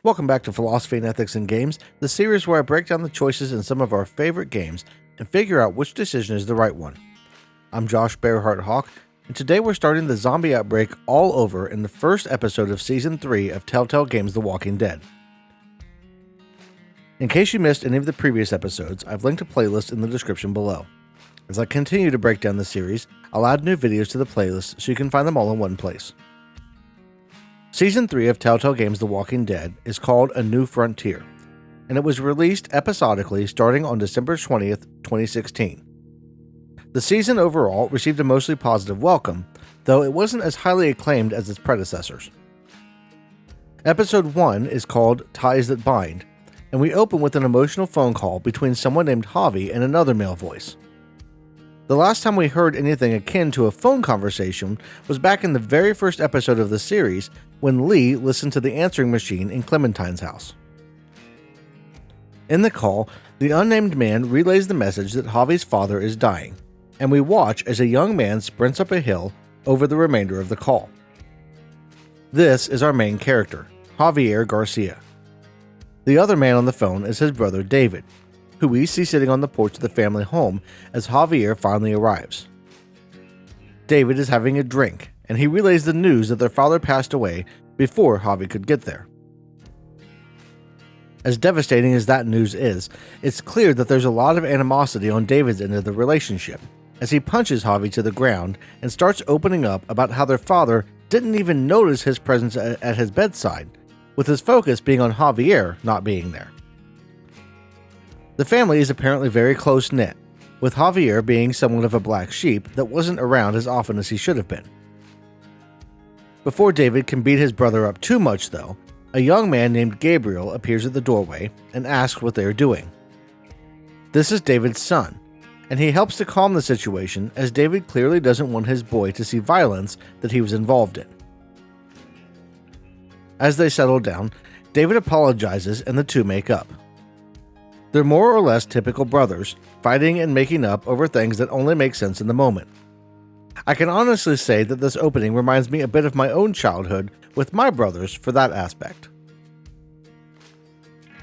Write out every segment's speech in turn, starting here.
Welcome back to Philosophy and Ethics in Games, the series where I break down the choices in some of our favorite games and figure out which decision is the right one. I'm Josh Bearheart Hawk, and today we're starting the zombie outbreak all over in the first episode of Season 3 of Telltale Games The Walking Dead. In case you missed any of the previous episodes, I've linked a playlist in the description below. As I continue to break down the series, I'll add new videos to the playlist so you can find them all in one place. Season 3 of Telltale Games The Walking Dead is called A New Frontier, and it was released episodically starting on December 20th, 2016. The season overall received a mostly positive welcome, though it wasn't as highly acclaimed as its predecessors. Episode 1 is called Ties That Bind, and we open with an emotional phone call between someone named Javi and another male voice. The last time we heard anything akin to a phone conversation was back in the very first episode of the series when Lee listened to the answering machine in Clementine's house. In the call, the unnamed man relays the message that Javi's father is dying, and we watch as a young man sprints up a hill over the remainder of the call. This is our main character, Javier Garcia. The other man on the phone is his brother David, who we see sitting on the porch of the family home as Javier finally arrives. David is having a drink, and he relays the news that their father passed away before Javi could get there. As devastating as that news is, it's clear that there's a lot of animosity on David's end of the relationship, as he punches Javi to the ground and starts opening up about how their father didn't even notice his presence at his bedside, with his focus being on Javier not being there. The family is apparently very close-knit, with Javier being somewhat of a black sheep that wasn't around as often as he should have been. Before David can beat his brother up too much, though, a young man named Gabriel appears at the doorway and asks what they are doing. This is David's son, and he helps to calm the situation as David clearly doesn't want his boy to see violence that he was involved in. As they settle down, David apologizes and the two make up. They're more or less typical brothers, fighting and making up over things that only make sense in the moment. I can honestly say that this opening reminds me a bit of my own childhood with my brothers for that aspect.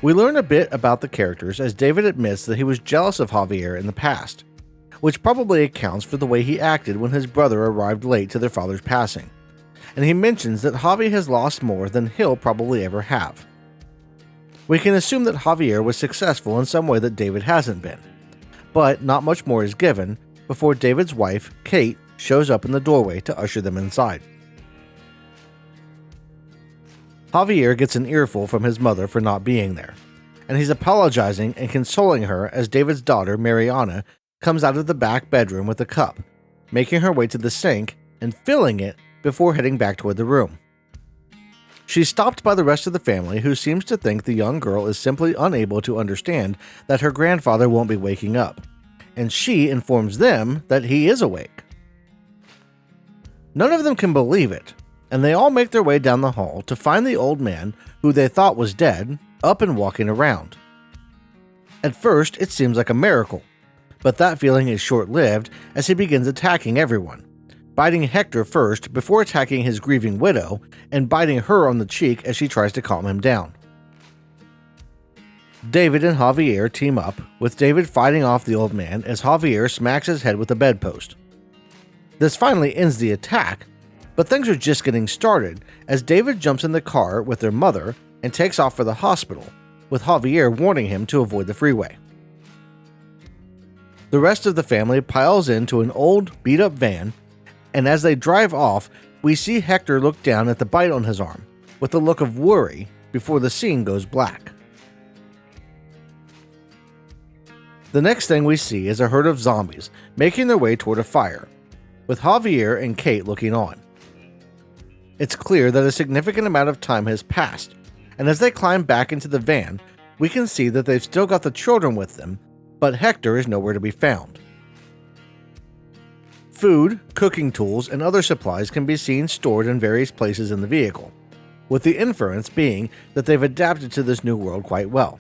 We learn a bit about the characters as David admits that he was jealous of Javier in the past, which probably accounts for the way he acted when his brother arrived late to their father's passing, and he mentions that Javi has lost more than he'll probably ever have. We can assume that Javier was successful in some way that David hasn't been, but not much more is given before David's wife, Kate, shows up in the doorway to usher them inside. Javier gets an earful from his mother for not being there, and he's apologizing and consoling her as David's daughter, Mariana, comes out of the back bedroom with a cup, making her way to the sink and filling it before heading back toward the room. She's stopped by the rest of the family, who seems to think the young girl is simply unable to understand that her grandfather won't be waking up, and she informs them that he is awake. None of them can believe it, and they all make their way down the hall to find the old man, who they thought was dead, up and walking around. At first, it seems like a miracle, but that feeling is short-lived as he begins attacking everyone, biting Hector first before attacking his grieving widow and biting her on the cheek as she tries to calm him down. David and Javier team up, with David fighting off the old man as Javier smacks his head with a bedpost. This finally ends the attack, but things are just getting started as David jumps in the car with their mother and takes off for the hospital, with Javier warning him to avoid the freeway. The rest of the family piles into an old, beat-up van, and as they drive off, we see Hector look down at the bite on his arm, with a look of worry before the scene goes black. The next thing we see is a herd of zombies making their way toward a fire, with Javier and Kate looking on. It's clear that a significant amount of time has passed, and as they climb back into the van, we can see that they've still got the children with them, but Hector is nowhere to be found. Food, cooking tools, and other supplies can be seen stored in various places in the vehicle, with the inference being that they've adapted to this new world quite well.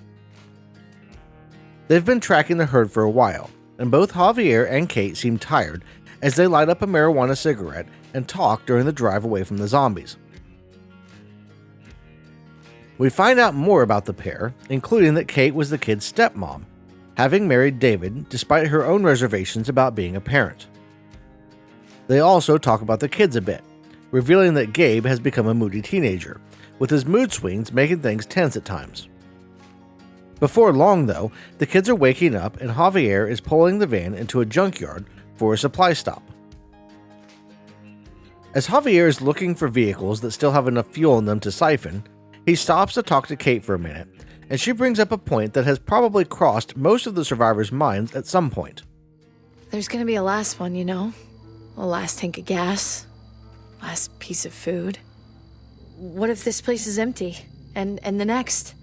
They've been tracking the herd for a while, and both Javier and Kate seem tired as they light up a marijuana cigarette and talk during the drive away from the zombies. We find out more about the pair, including that Kate was the kid's stepmom, having married David despite her own reservations about being a parent. They also talk about the kids a bit, revealing that Gabe has become a moody teenager, with his mood swings making things tense at times. Before long, though, the kids are waking up and Javier is pulling the van into a junkyard for a supply stop. As Javier is looking for vehicles that still have enough fuel in them to siphon, he stops to talk to Kate for a minute, and she brings up a point that has probably crossed most of the survivors' minds at some point. There's gonna be a last one, you know? A last tank of gas, last piece of food. What if this place is empty? And the next,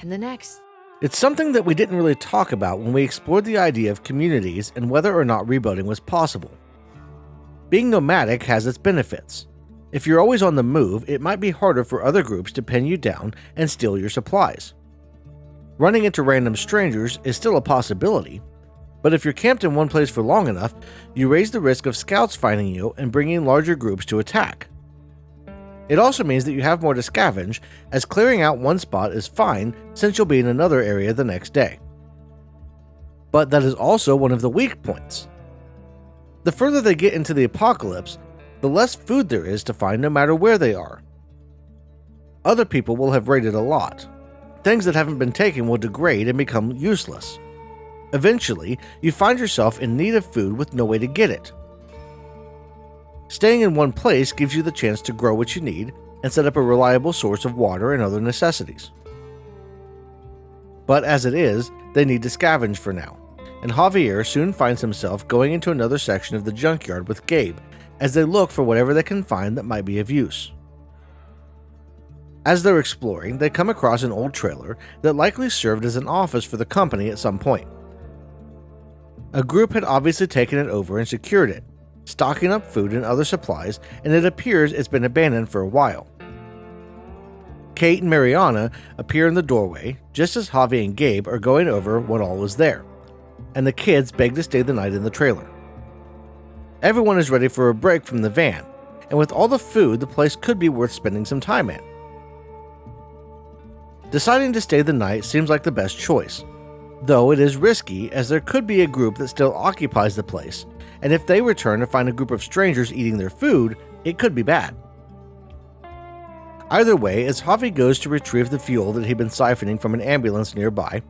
and the next? It's something that we didn't really talk about when we explored the idea of communities and whether or not rebuilding was possible. Being nomadic has its benefits. If you're always on the move, it might be harder for other groups to pin you down and steal your supplies. Running into random strangers is still a possibility, but if you're camped in one place for long enough, you raise the risk of scouts finding you and bringing larger groups to attack. It also means that you have more to scavenge, as clearing out one spot is fine since you'll be in another area the next day. But that is also one of the weak points. The further they get into the apocalypse, the less food there is to find no matter where they are. Other people will have raided a lot. Things that haven't been taken will degrade and become useless. Eventually, you find yourself in need of food with no way to get it. Staying in one place gives you the chance to grow what you need and set up a reliable source of water and other necessities. But as it is, they need to scavenge for now, and Javier soon finds himself going into another section of the junkyard with Gabe as they look for whatever they can find that might be of use. As they're exploring, they come across an old trailer that likely served as an office for the company at some point. A group had obviously taken it over and secured it, stocking up food and other supplies, and it appears it's been abandoned for a while. Kate and Mariana appear in the doorway just as Javi and Gabe are going over what all is there, and the kids beg to stay the night in the trailer. Everyone is ready for a break from the van, and with all the food, the place could be worth spending some time in. Deciding to stay the night seems like the best choice, though it is risky as there could be a group that still occupies the place, and if they return to find a group of strangers eating their food, it could be bad. Either way, as Javi goes to retrieve the fuel that he'd been siphoning from an ambulance nearby,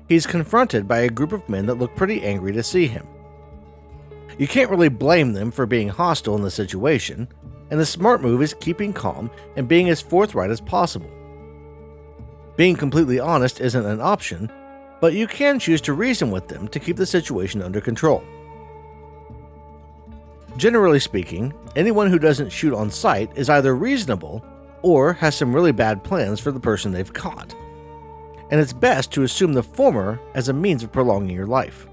he's confronted by a group of men that look pretty angry to see him. You can't really blame them for being hostile in the situation, and the smart move is keeping calm and being as forthright as possible. Being completely honest isn't an option, but you can choose to reason with them to keep the situation under control. Generally speaking, anyone who doesn't shoot on sight is either reasonable or has some really bad plans for the person they've caught, and it's best to assume the former as a means of prolonging your life.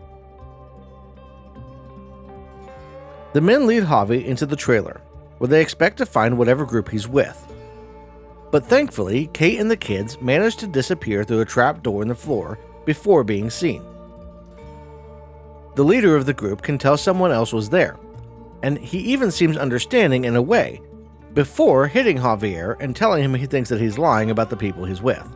The men lead Javi into the trailer, where they expect to find whatever group he's with. But thankfully, Kate and the kids manage to disappear through a trap door in the floor before being seen. The leader of the group can tell someone else was there, and he even seems understanding in a way, before hitting Javier and telling him he thinks that he's lying about the people he's with.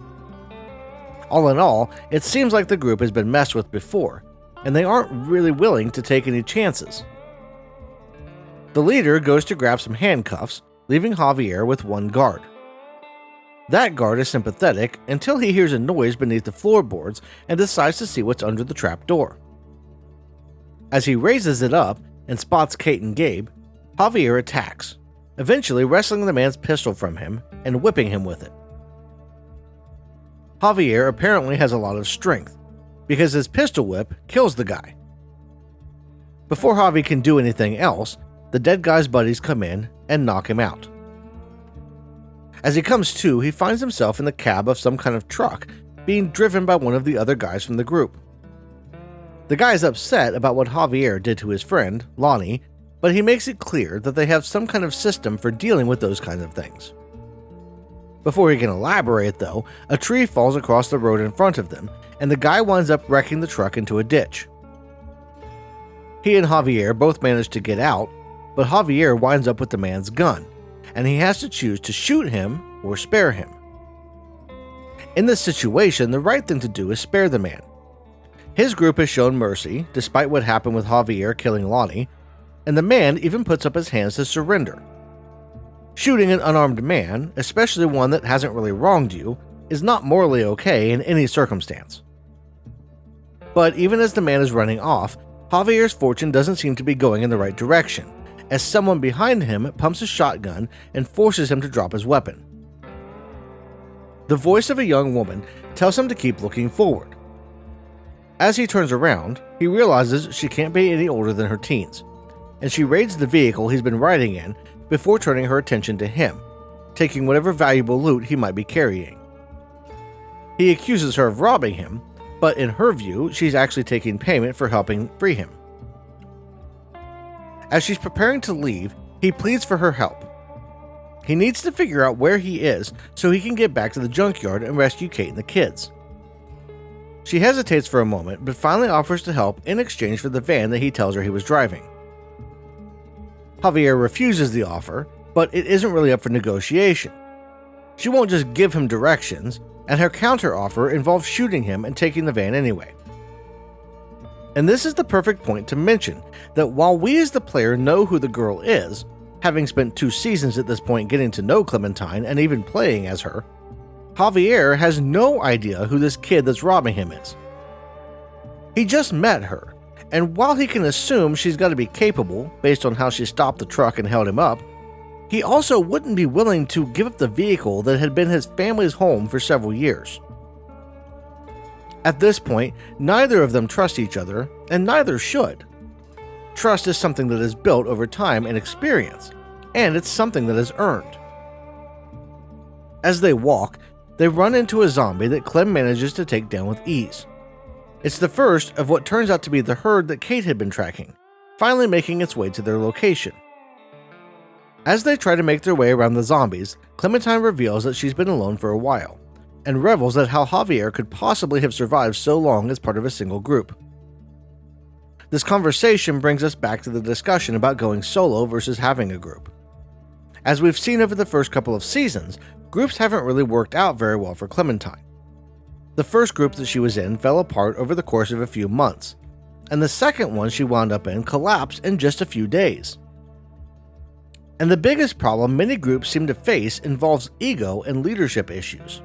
All in all, it seems like the group has been messed with before, and they aren't really willing to take any chances. The leader goes to grab some handcuffs, leaving Javier with one guard. That guard is sympathetic until he hears a noise beneath the floorboards and decides to see what's under the trap door. As he raises it up and spots Kate and Gabe, Javier attacks, eventually wresting the man's pistol from him and whipping him with it. Javier apparently has a lot of strength, because his pistol whip kills the guy. Before Javi can do anything else, the dead guy's buddies come in and knock him out. As he comes to, he finds himself in the cab of some kind of truck, being driven by one of the other guys from the group. The guy is upset about what Javier did to his friend, Lonnie, but he makes it clear that they have some kind of system for dealing with those kinds of things. Before he can elaborate, though, a tree falls across the road in front of them, and the guy winds up wrecking the truck into a ditch. He and Javier both manage to get out, but Javier winds up with the man's gun, and he has to choose to shoot him or spare him. In this situation, the right thing to do is spare the man. His group has shown mercy, despite what happened with Javier killing Lonnie, and the man even puts up his hands to surrender. Shooting an unarmed man, especially one that hasn't really wronged you, is not morally okay in any circumstance. But even as the man is running off, Javier's fortune doesn't seem to be going in the right direction, as someone behind him pumps a shotgun and forces him to drop his weapon. The voice of a young woman tells him to keep looking forward. As he turns around, he realizes she can't be any older than her teens, and she raids the vehicle he's been riding in before turning her attention to him, taking whatever valuable loot he might be carrying. He accuses her of robbing him, but in her view, she's actually taking payment for helping free him. As she's preparing to leave, he pleads for her help. He needs to figure out where he is so he can get back to the junkyard and rescue Kate and the kids. She hesitates for a moment, but finally offers to help in exchange for the van that he tells her he was driving. Javier refuses the offer, but it isn't really up for negotiation. She won't just give him directions, and her counter-offer involves shooting him and taking the van anyway. And this is the perfect point to mention that while we as the player know who the girl is, having spent 2 seasons at this point getting to know Clementine and even playing as her, Javier has no idea who this kid that's robbing him is. He just met her, and while he can assume she's got to be capable based on how she stopped the truck and held him up, he also wouldn't be willing to give up the vehicle that had been his family's home for several years. At this point, neither of them trust each other, and neither should. Trust is something that is built over time and experience, and it's something that is earned. As they walk, they run into a zombie that Clem manages to take down with ease. It's the first of what turns out to be the herd that Kate had been tracking, finally making its way to their location. As they try to make their way around the zombies, Clementine reveals that she's been alone for a while, and revels at how Javier could possibly have survived so long as part of a single group. This conversation brings us back to the discussion about going solo versus having a group. As we've seen over the first couple of seasons, groups haven't really worked out very well for Clementine. The first group that she was in fell apart over the course of a few months, and the second one she wound up in collapsed in just a few days. And the biggest problem many groups seem to face involves ego and leadership issues.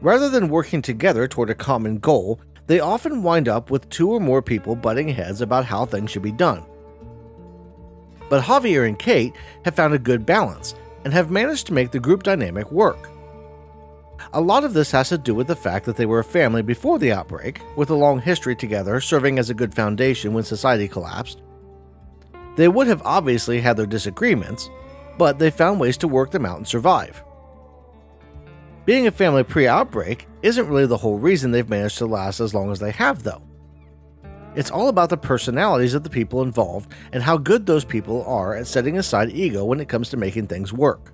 Rather than working together toward a common goal, they often wind up with 2 or more people butting heads about how things should be done. But Javier and Kate have found a good balance and have managed to make the group dynamic work. A lot of this has to do with the fact that they were a family before the outbreak, with a long history together serving as a good foundation when society collapsed. They would have obviously had their disagreements, but they found ways to work them out and survive. Being a family pre-outbreak isn't really the whole reason they've managed to last as long as they have, though. It's all about the personalities of the people involved and how good those people are at setting aside ego when it comes to making things work.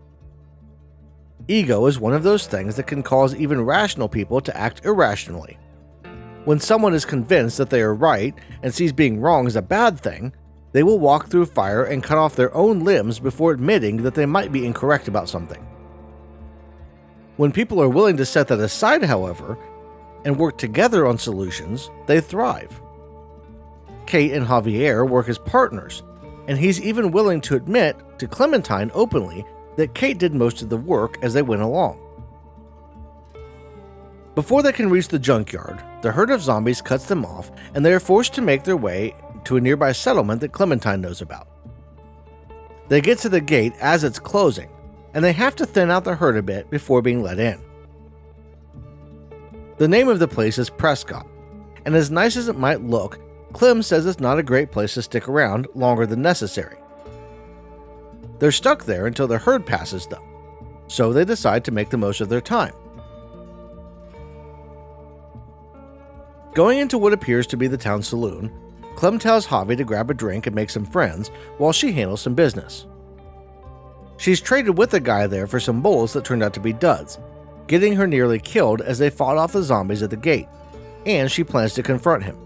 Ego is one of those things that can cause even rational people to act irrationally. When someone is convinced that they are right and sees being wrong as a bad thing, they will walk through fire and cut off their own limbs before admitting that they might be incorrect about something. When people are willing to set that aside, however, and work together on solutions, they thrive. Kate and Javier work as partners, and he's even willing to admit to Clementine openly that Kate did most of the work as they went along. Before they can reach the junkyard, the herd of zombies cuts them off, and they are forced to make their way to a nearby settlement that Clementine knows about. They get to the gate as it's closing, and they have to thin out the herd a bit before being let in. The name of the place is Prescott, and as nice as it might look, Clem says it's not a great place to stick around longer than necessary. They're stuck there until the herd passes though, so they decide to make the most of their time. Going into what appears to be the town saloon, Clem tells Javi to grab a drink and make some friends while she handles some business. She's traded with the guy there for some bullets that turned out to be duds, getting her nearly killed as they fought off the zombies at the gate, and she plans to confront him.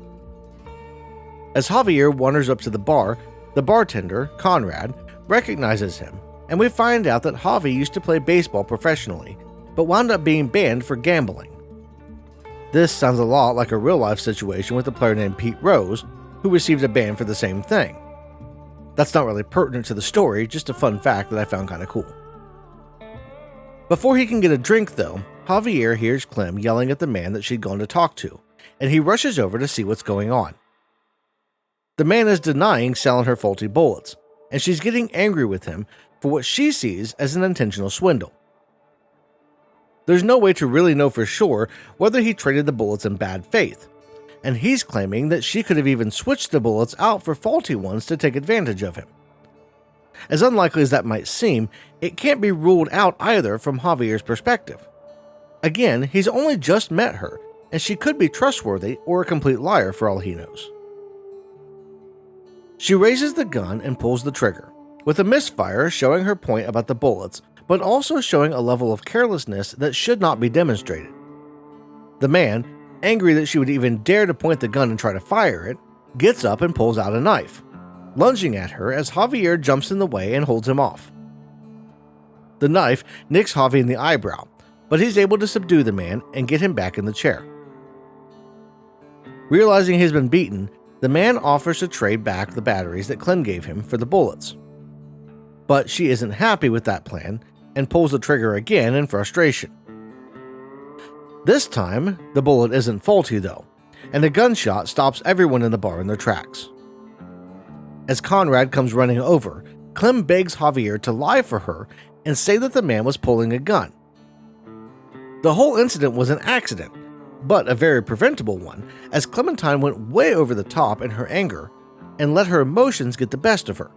As Javier wanders up to the bar, the bartender, Conrad, recognizes him, and we find out that Javi used to play baseball professionally but wound up being banned for gambling. This sounds a lot like a real-life situation with a player named Pete Rose, who received a ban for the same thing. That's not really pertinent to the story, just a fun fact that I found kinda cool. Before he can get a drink though, Javier hears Clem yelling at the man that she'd gone to talk to, and he rushes over to see what's going on. The man is denying selling her faulty bullets, and she's getting angry with him for what she sees as an intentional swindle. There's no way to really know for sure whether he traded the bullets in bad faith, and he's claiming that she could have even switched the bullets out for faulty ones to take advantage of him. As unlikely as that might seem, it can't be ruled out either from Javier's perspective. Again, he's only just met her, and she could be trustworthy or a complete liar for all he knows. She raises the gun and pulls the trigger, with a misfire showing her point about the bullets, but also showing a level of carelessness that should not be demonstrated. The man, angry that she would even dare to point the gun and try to fire it, gets up and pulls out a knife, lunging at her as Javier jumps in the way and holds him off. The knife nicks Javi in the eyebrow, but he's able to subdue the man and get him back in the chair. Realizing he's been beaten, the man offers to trade back the batteries that Clem gave him for the bullets. But she isn't happy with that plan and pulls the trigger again in frustration. This time, the bullet isn't faulty though, and a gunshot stops everyone in the bar in their tracks. As Conrad comes running over, Clem begs Javier to lie for her and say that the man was pulling a gun. The whole incident was an accident, but a very preventable one, as Clementine went way over the top in her anger and let her emotions get the best of her.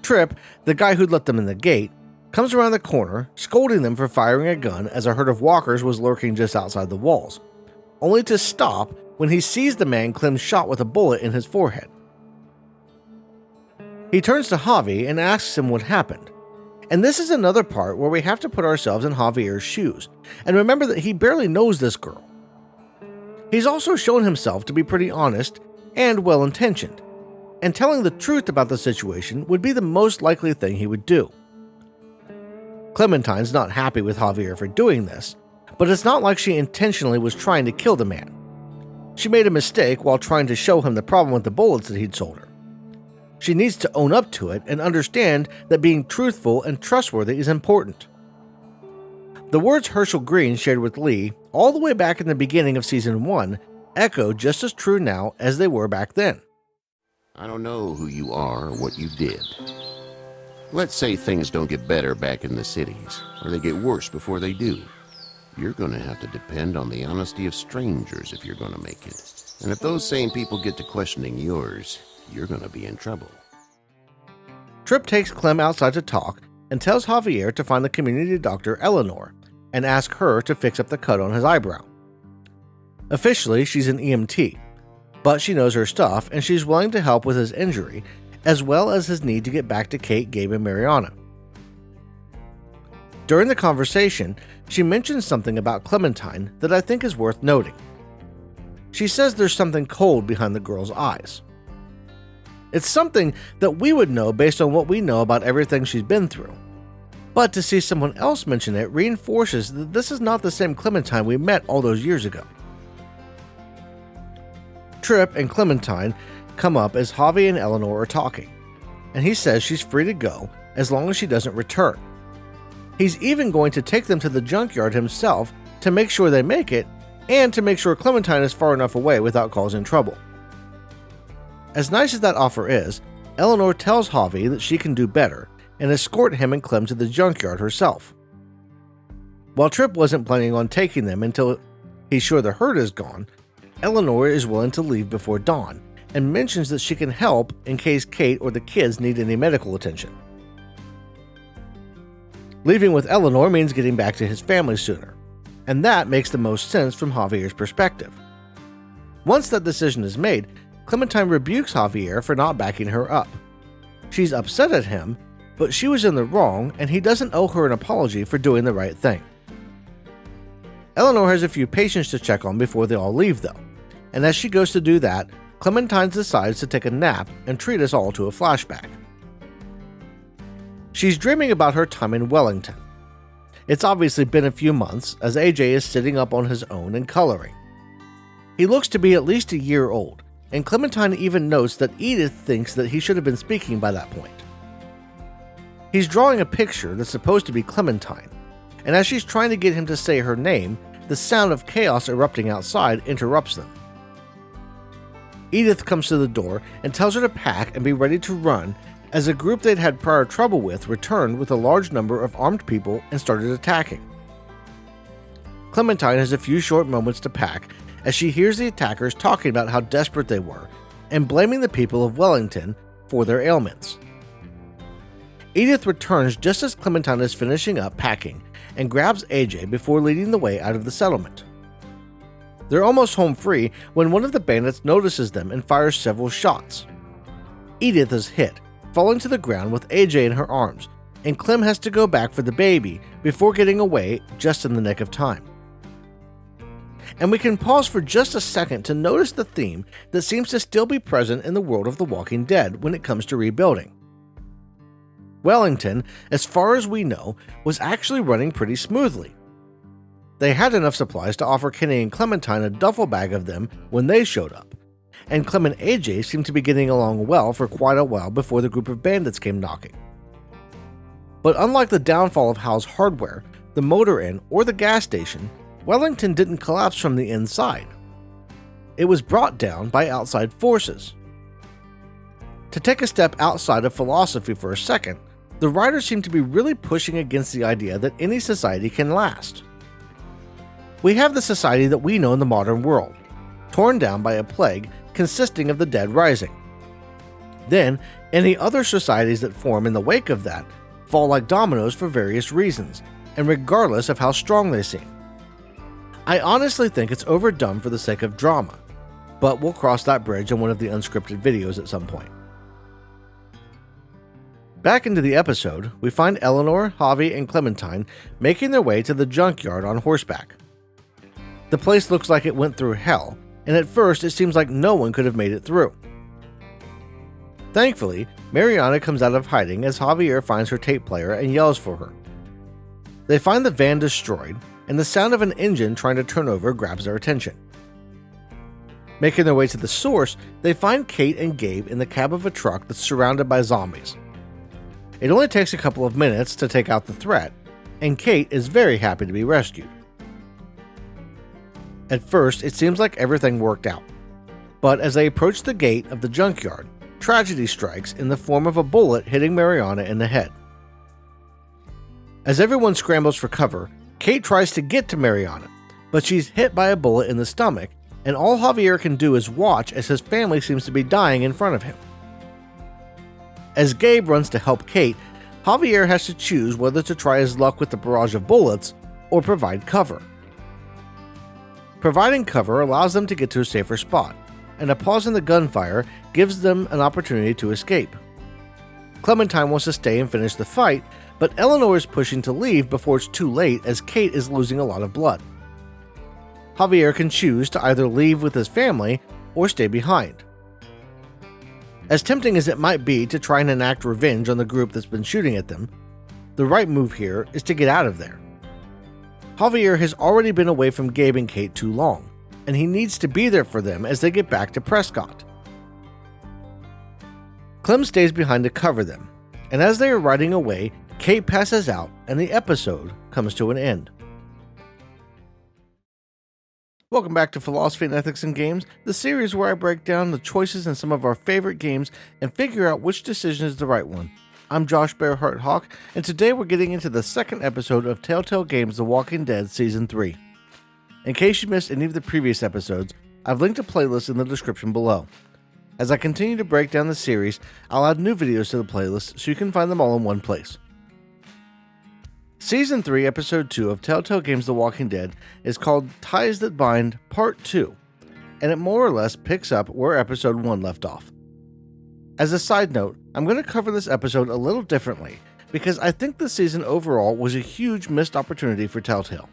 Tripp, the guy who'd let them in the gate, comes around the corner, scolding them for firing a gun as a herd of walkers was lurking just outside the walls, only to stop when he sees the man Clem shot with a bullet in his forehead. He turns to Javi and asks him what happened. And this is another part where we have to put ourselves in Javier's shoes, and remember that he barely knows this girl. He's also shown himself to be pretty honest and well-intentioned, and telling the truth about the situation would be the most likely thing he would do. Clementine's not happy with Javier for doing this, but it's not like she intentionally was trying to kill the man. She made a mistake while trying to show him the problem with the bullets that he'd sold her. She needs to own up to it and understand that being truthful and trustworthy is important. The words Herschel Green shared with Lee all the way back in the beginning of Season 1 echo just as true now as they were back then. I don't know who you are or what you did. Let's say things don't get better back in the cities, or they get worse before they do. You're going to have to depend on the honesty of strangers if you're going to make it. And if those same people get to questioning yours, you're going to be in trouble. Tripp takes Clem outside to talk and tells Javier to find the community doctor Eleanor and ask her to fix up the cut on his eyebrow. Officially, she's an EMT, but she knows her stuff and she's willing to help with his injury as well as his need to get back to Kate, Gabe, and Mariana. During the conversation, she mentions something about Clementine that I think is worth noting. She says there's something cold behind the girl's eyes. It's something that we would know based on what we know about everything she's been through. But to see someone else mention it reinforces that this is not the same Clementine we met all those years ago. Tripp and Clementine come up as Javi and Eleanor are talking, and he says she's free to go as long as she doesn't return. He's even going to take them to the junkyard himself to make sure they make it, and to make sure Clementine is far enough away without causing trouble. As nice as that offer is, Eleanor tells Javi that she can do better and escort him and Clem to the junkyard herself. While Tripp wasn't planning on taking them until he's sure the herd is gone, Eleanor is willing to leave before dawn and mentions that she can help in case Kate or the kids need any medical attention. Leaving with Eleanor means getting back to his family sooner, and that makes the most sense from Javier's perspective. Once that decision is made, Clementine rebukes Javier for not backing her up. She's upset at him, but she was in the wrong and he doesn't owe her an apology for doing the right thing. Eleanor has a few patients to check on before they all leave though, and as she goes to do that, Clementine decides to take a nap and treat us all to a flashback. She's dreaming about her time in Wellington. It's obviously been a few months, as AJ is sitting up on his own and coloring. He looks to be at least a year old, and Clementine even notes that Edith thinks that he should have been speaking by that point. He's drawing a picture that's supposed to be Clementine, and as she's trying to get him to say her name, the sound of chaos erupting outside interrupts them. Edith comes to the door and tells her to pack and be ready to run, as a group they'd had prior trouble with returned with a large number of armed people and started attacking. Clementine has a few short moments to pack as she hears the attackers talking about how desperate they were and blaming the people of Wellington for their ailments. Edith returns just as Clementine is finishing up packing and grabs AJ before leading the way out of the settlement. They're almost home free when one of the bandits notices them and fires several shots. Edith is hit, falling to the ground with AJ in her arms, and Clem has to go back for the baby before getting away just in the nick of time. And we can pause for just a second to notice the theme that seems to still be present in the world of The Walking Dead when it comes to rebuilding. Wellington, as far as we know, was actually running pretty smoothly. They had enough supplies to offer Kenny and Clementine a duffel bag of them when they showed up, and Clem and AJ seemed to be getting along well for quite a while before the group of bandits came knocking. But unlike the downfall of Hal's Hardware, the Motor Inn, or the gas station, Wellington didn't collapse from the inside. It was brought down by outside forces. To take a step outside of philosophy for a second, the writers seem to be really pushing against the idea that any society can last. We have the society that we know in the modern world, torn down by a plague consisting of the dead rising. Then, any other societies that form in the wake of that fall like dominoes for various reasons, and regardless of how strong they seem. I honestly think it's overdone for the sake of drama, but we'll cross that bridge in one of the unscripted videos at some point. Back into the episode, we find Eleanor, Javi, and Clementine making their way to the junkyard on horseback. The place looks like it went through hell, and at first it seems like no one could have made it through. Thankfully, Mariana comes out of hiding as Javier finds her tape player and yells for her. They find the van destroyed, and the sound of an engine trying to turn over grabs their attention. Making their way to the source, they find Kate and Gabe in the cab of a truck that's surrounded by zombies. It only takes a couple of minutes to take out the threat, and Kate is very happy to be rescued. At first, it seems like everything worked out, but as they approach the gate of the junkyard, tragedy strikes in the form of a bullet hitting Mariana in the head. As everyone scrambles for cover, Kate tries to get to Mariana, but she's hit by a bullet in the stomach, and all Javier can do is watch as his family seems to be dying in front of him. As Gabe runs to help Kate, Javier has to choose whether to try his luck with the barrage of bullets or provide cover. Providing cover allows them to get to a safer spot, and a pause in the gunfire gives them an opportunity to escape. Clementine wants to stay and finish the fight, but Eleanor is pushing to leave before it's too late as Kate is losing a lot of blood. Javier can choose to either leave with his family or stay behind. As tempting as it might be to try and enact revenge on the group that's been shooting at them, the right move here is to get out of there. Javier has already been away from Gabe and Kate too long, and he needs to be there for them as they get back to Prescott. Clem stays behind to cover them, and as they are riding away, Kate passes out and the episode comes to an end. Welcome back to Philosophy and Ethics in Games, the series where I break down the choices in some of our favorite games and figure out which decision is the right one. I'm Josh Bearheart Hawk, and today we're getting into the second episode of Telltale Games The Walking Dead Season 3. In case you missed any of the previous episodes, I've linked a playlist in the description below. As I continue to break down the series, I'll add new videos to the playlist so you can find them all in one place. Season 3, Episode 2 of Telltale Games The Walking Dead is called Ties That Bind Part 2, and it more or less picks up where Episode 1 left off. As a side note, I'm going to cover this episode a little differently because I think this season overall was a huge missed opportunity for Telltale.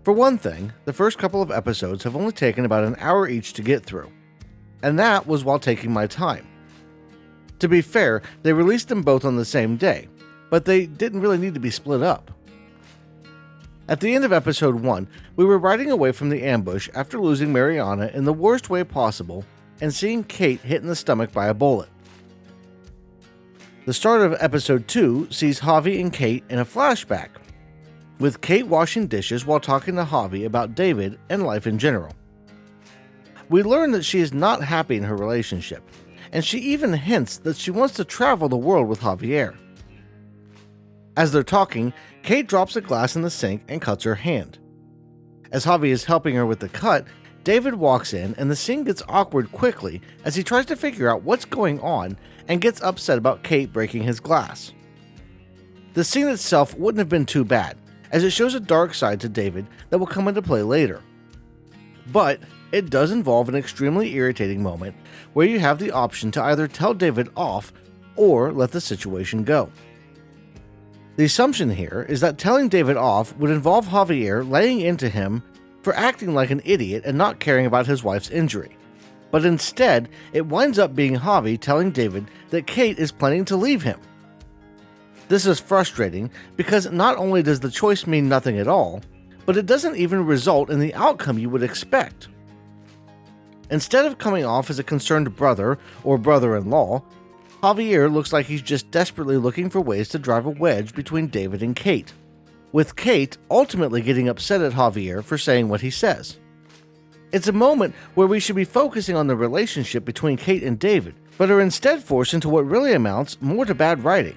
For one thing, the first couple of episodes have only taken about an hour each to get through, and that was while taking my time. To be fair, they released them both on the same day, but they didn't really need to be split up. At the end of episode 1, we were riding away from the ambush after losing Mariana in the worst way possible and seeing Kate hit in the stomach by a bullet. The start of episode 2 sees Javi and Kate in a flashback, with Kate washing dishes while talking to Javi about David and life in general. We learn that she is not happy in her relationship, and she even hints that she wants to travel the world with Javier. As they're talking, Kate drops a glass in the sink and cuts her hand. As Javi is helping her with the cut, David walks in and the scene gets awkward quickly as he tries to figure out what's going on and gets upset about Kate breaking his glass. The scene itself wouldn't have been too bad, as it shows a dark side to David that will come into play later. But it does involve an extremely irritating moment where you have the option to either tell David off or let the situation go. The assumption here is that telling David off would involve Javier laying into him for acting like an idiot and not caring about his wife's injury. But instead, it winds up being Javi telling David that Kate is planning to leave him. This is frustrating because not only does the choice mean nothing at all, but it doesn't even result in the outcome you would expect. Instead of coming off as a concerned brother or brother-in-law, Javier looks like he's just desperately looking for ways to drive a wedge between David and Kate, with Kate ultimately getting upset at Javier for saying what he says. It's a moment where we should be focusing on the relationship between Kate and David, but are instead forced into what really amounts more to bad writing.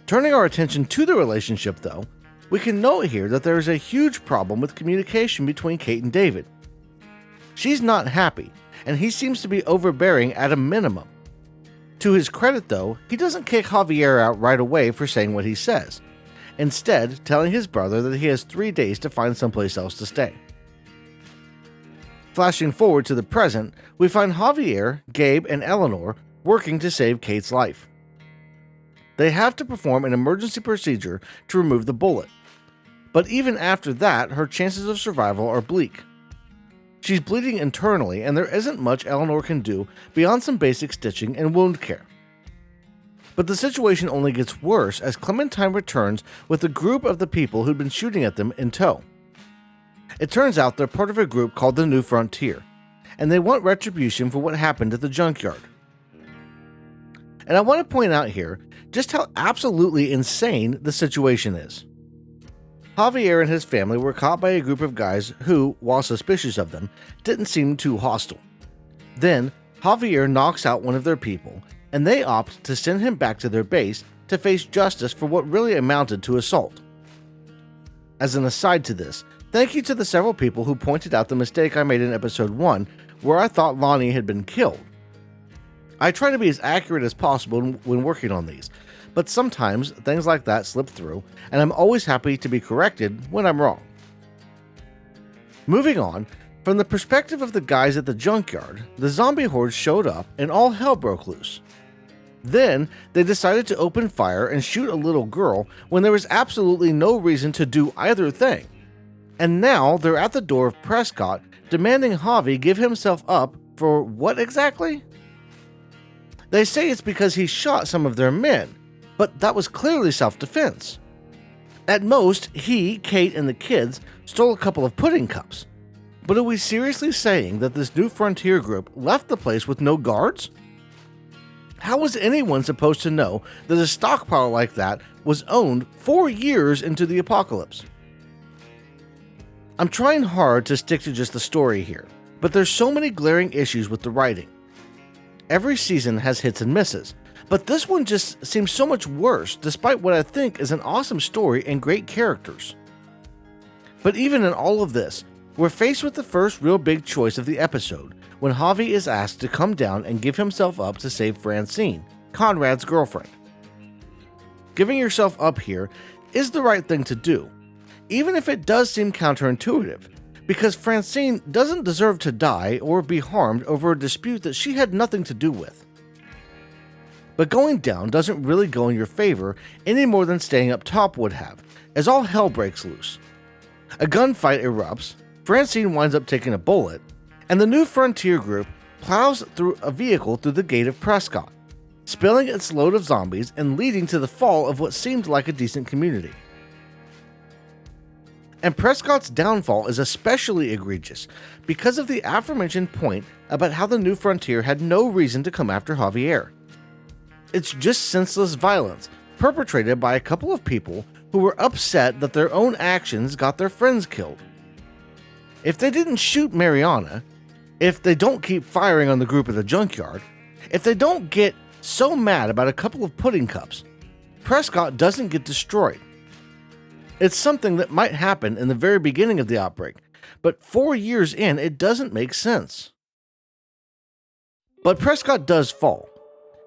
Turning our attention to the relationship, though, we can note here that there is a huge problem with communication between Kate and David. She's not happy, and he seems to be overbearing at a minimum. To his credit, though, he doesn't kick Javier out right away for saying what he says, instead telling his brother that he has 3 days to find someplace else to stay. Flashing forward to the present, we find Javier, Gabe, and Eleanor working to save Kate's life. They have to perform an emergency procedure to remove the bullet, but even after that, her chances of survival are bleak. She's bleeding internally, and there isn't much Eleanor can do beyond some basic stitching and wound care. But the situation only gets worse as Clementine returns with a group of the people who'd been shooting at them in tow. It turns out they're part of a group called the New Frontier, and they want retribution for what happened at the Junkyard. And I want to point out here just how absolutely insane the situation is. Javier and his family were caught by a group of guys who, while suspicious of them, didn't seem too hostile. Then, Javier knocks out one of their people, and they opt to send him back to their base to face justice for what really amounted to assault. As an aside to this, thank you to the several people who pointed out the mistake I made in episode 1, where I thought Lonnie had been killed. I try to be as accurate as possible when working on these, but sometimes things like that slip through, and I'm always happy to be corrected when I'm wrong. Moving on, from the perspective of the guys at the Junkyard, the zombie horde showed up and all hell broke loose. Then, they decided to open fire and shoot a little girl when there was absolutely no reason to do either thing. And now they're at the door of Prescott, demanding Javi give himself up for what exactly? They say it's because he shot some of their men, but that was clearly self-defense. At most, he, Kate, and the kids stole a couple of pudding cups. But are we seriously saying that this New Frontier group left the place with no guards? How was anyone supposed to know that a stockpile like that was owned 4 years into the apocalypse? I'm trying hard to stick to just the story here, but there's so many glaring issues with the writing. Every season has hits and misses, but this one just seems so much worse despite what I think is an awesome story and great characters. But even in all of this, we're faced with the first real big choice of the episode when Javi is asked to come down and give himself up to save Francine, Conrad's girlfriend. Giving yourself up here is the right thing to do, even if it does seem counterintuitive, because Francine doesn't deserve to die or be harmed over a dispute that she had nothing to do with. But going down doesn't really go in your favor any more than staying up top would have, as all hell breaks loose. A gunfight erupts, Francine winds up taking a bullet, and the New Frontier group plows through a vehicle through the gate of Prescott, spilling its load of zombies and leading to the fall of what seemed like a decent community. And Prescott's downfall is especially egregious because of the aforementioned point about how the New Frontier had no reason to come after Javier. It's just senseless violence perpetrated by a couple of people who were upset that their own actions got their friends killed. If they didn't shoot Mariana, if they don't keep firing on the group at the junkyard, if they don't get so mad about a couple of pudding cups, Prescott doesn't get destroyed. It's something that might happen in the very beginning of the outbreak, but 4 years in, it doesn't make sense. But Prescott does fall,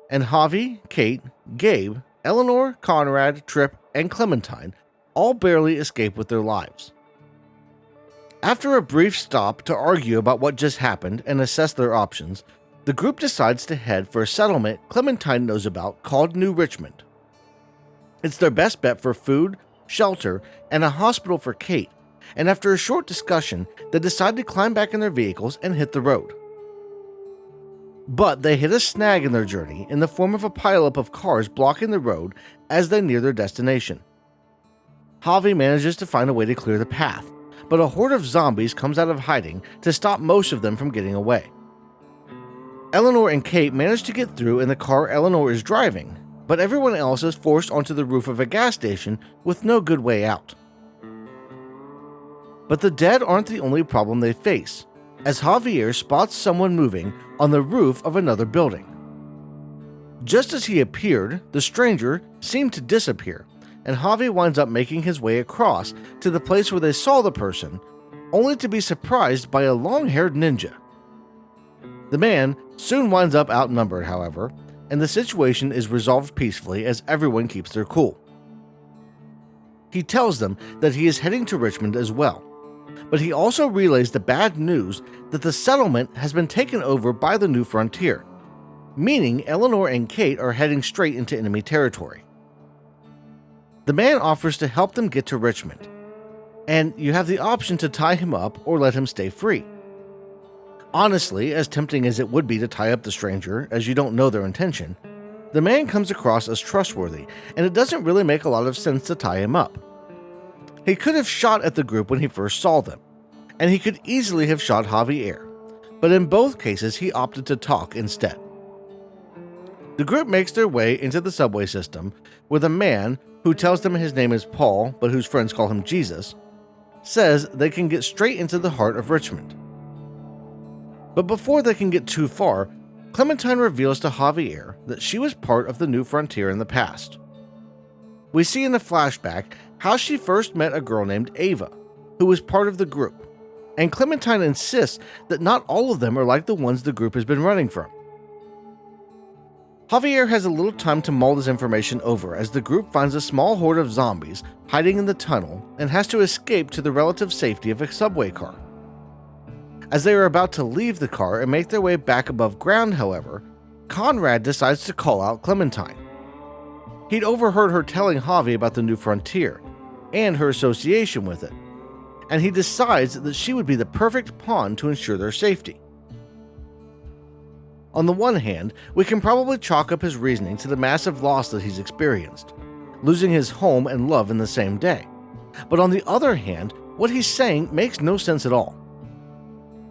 and Javi, Kate, Gabe, Eleanor, Conrad, Tripp, and Clementine all barely escape with their lives. After a brief stop to argue about what just happened and assess their options, the group decides to head for a settlement Clementine knows about called New Richmond. It's their best bet for food, shelter, and a hospital for Kate, and after a short discussion, they decide to climb back in their vehicles and hit the road. But they hit a snag in their journey in the form of a pileup of cars blocking the road as they near their destination. Javi manages to find a way to clear the path, but a horde of zombies comes out of hiding to stop most of them from getting away. Eleanor and Kate manage to get through in the car Eleanor is driving, but everyone else is forced onto the roof of a gas station with no good way out. But the dead aren't the only problem they face, as Javier spots someone moving on the roof of another building. Just as he appeared, the stranger seemed to disappear, and Javi winds up making his way across to the place where they saw the person, only to be surprised by a long-haired ninja. The man soon winds up outnumbered, however, and the situation is resolved peacefully as everyone keeps their cool. He tells them that he is heading to Richmond as well, but he also relays the bad news that the settlement has been taken over by the New Frontier, meaning Eleanor and Kate are heading straight into enemy territory. The man offers to help them get to Richmond, and you have the option to tie him up or let him stay free. Honestly, as tempting as it would be to tie up the stranger, as you don't know their intention, the man comes across as trustworthy, and it doesn't really make a lot of sense to tie him up. He could have shot at the group when he first saw them, and he could easily have shot Javier, but in both cases he opted to talk instead. The group makes their way into the subway system, where the man, who tells them his name is Paul, but whose friends call him Jesus, says they can get straight into the heart of Richmond. But before they can get too far, Clementine reveals to Javier that she was part of the New Frontier in the past. We see in the flashback how she first met a girl named Ava, who was part of the group, and Clementine insists that not all of them are like the ones the group has been running from. Javier has a little time to mull this information over as the group finds a small horde of zombies hiding in the tunnel and has to escape to the relative safety of a subway car. As they are about to leave the car and make their way back above ground, however, Conrad decides to call out Clementine. He'd overheard her telling Javi about the New Frontier and her association with it, and he decides that she would be the perfect pawn to ensure their safety. On the one hand, we can probably chalk up his reasoning to the massive loss that he's experienced, losing his home and love in the same day. But on the other hand, what he's saying makes no sense at all.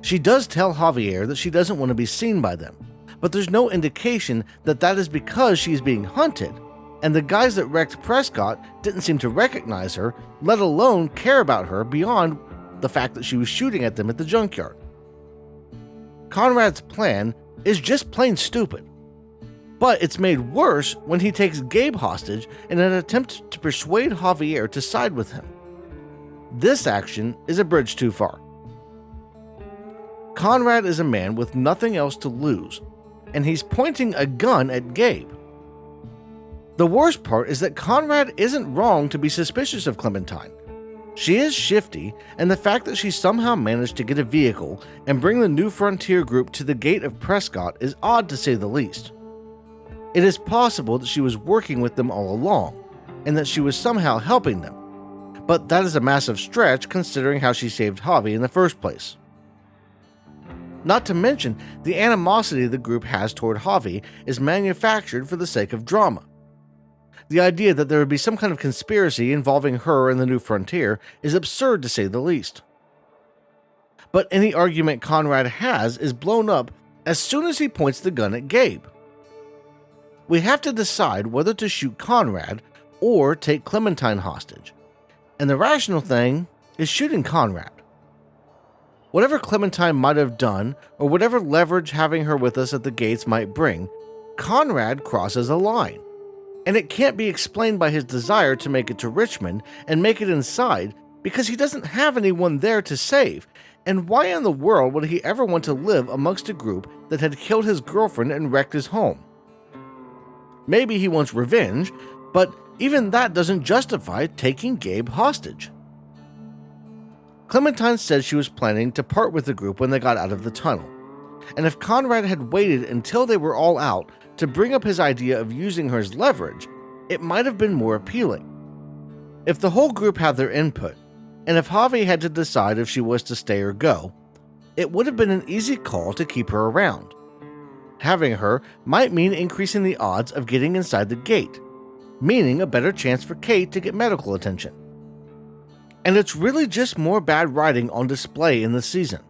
She does tell Javier that she doesn't want to be seen by them, but there's no indication that that is because she is being hunted, and the guys that wrecked Prescott didn't seem to recognize her, let alone care about her beyond the fact that she was shooting at them at the junkyard. Conrad's plan is just plain stupid, but it's made worse when he takes Gabe hostage in an attempt to persuade Javier to side with him. This action is a bridge too far. Conrad is a man with nothing else to lose, and he's pointing a gun at Gabe. The worst part is that Conrad isn't wrong to be suspicious of Clementine. She is shifty, and the fact that she somehow managed to get a vehicle and bring the New Frontier group to the gate of Prescott is odd to say the least. It is possible that she was working with them all along, and that she was somehow helping them, but that is a massive stretch considering how she saved Javi in the first place. Not to mention, the animosity the group has toward Javi is manufactured for the sake of drama. The idea that there would be some kind of conspiracy involving her and the New Frontier is absurd to say the least. But any argument Conrad has is blown up as soon as he points the gun at Gabe. We have to decide whether to shoot Conrad or take Clementine hostage, and the rational thing is shooting Conrad. Whatever Clementine might have done, or whatever leverage having her with us at the gates might bring, Conrad crosses a line, and it can't be explained by his desire to make it to Richmond and make it inside because he doesn't have anyone there to save, and why in the world would he ever want to live amongst a group that had killed his girlfriend and wrecked his home? Maybe he wants revenge, but even that doesn't justify taking Gabe hostage. Clementine said she was planning to part with the group when they got out of the tunnel, and if Conrad had waited until they were all out to bring up his idea of using her as leverage, it might have been more appealing. If the whole group had their input, and if Javi had to decide if she was to stay or go, it would have been an easy call to keep her around. Having her might mean increasing the odds of getting inside the gate, meaning a better chance for Kate to get medical attention. And it's really just more bad writing on display in the season.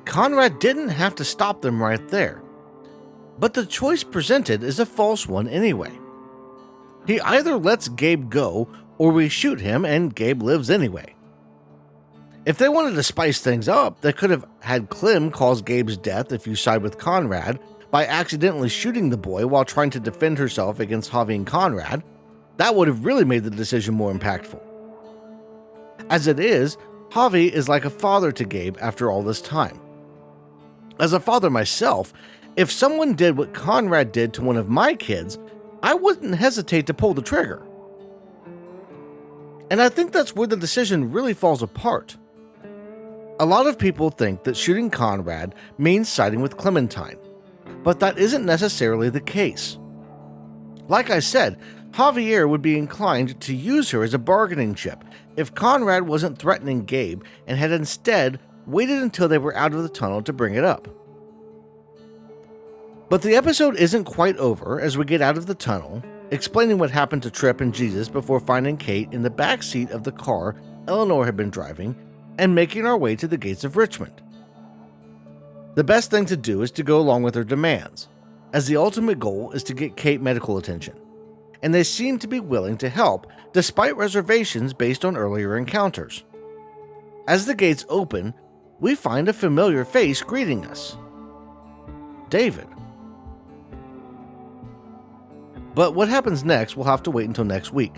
Conrad didn't have to stop them right there, but the choice presented is a false one anyway. He either lets Gabe go or we shoot him and Gabe lives anyway. If they wanted to spice things up, they could have had Clem cause Gabe's death if you side with Conrad by accidentally shooting the boy while trying to defend herself against Javi and Conrad. That would have really made the decision more impactful. As it is, Javi is like a father to Gabe after all this time. As a father myself, if someone did what Conrad did to one of my kids, I wouldn't hesitate to pull the trigger. And I think that's where the decision really falls apart. A lot of people think that shooting Conrad means siding with Clementine, but that isn't necessarily the case. Like I said, Javier would be inclined to use her as a bargaining chip if Conrad wasn't threatening Gabe and had instead waited until they were out of the tunnel to bring it up. But the episode isn't quite over as we get out of the tunnel, explaining what happened to Tripp and Jesus before finding Kate in the back seat of the car Eleanor had been driving and making our way to the gates of Richmond. The best thing to do is to go along with her demands, as the ultimate goal is to get Kate medical attention, and they seem to be willing to help despite reservations based on earlier encounters. As the gates open, we find a familiar face greeting us. David. But what happens next will have to wait until next week.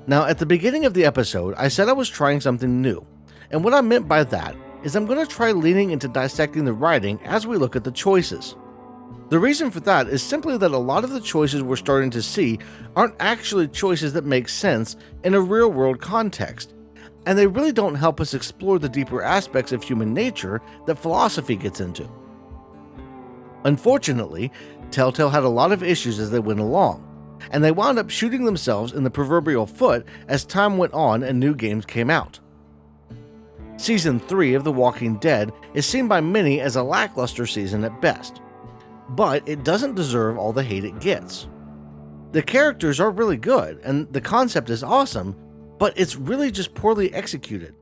Now, at the beginning of the episode, I said I was trying something new, and what I meant by that is I'm going to try leaning into dissecting the writing as we look at the choices. The reason for that is simply that a lot of the choices we're starting to see aren't actually choices that make sense in a real-world context, and they really don't help us explore the deeper aspects of human nature that philosophy gets into. Unfortunately, Telltale had a lot of issues as they went along, and they wound up shooting themselves in the proverbial foot as time went on and new games came out. Season 3 of The Walking Dead is seen by many as a lackluster season at best, but it doesn't deserve all the hate it gets. The characters are really good, and the concept is awesome, but it's really just poorly executed.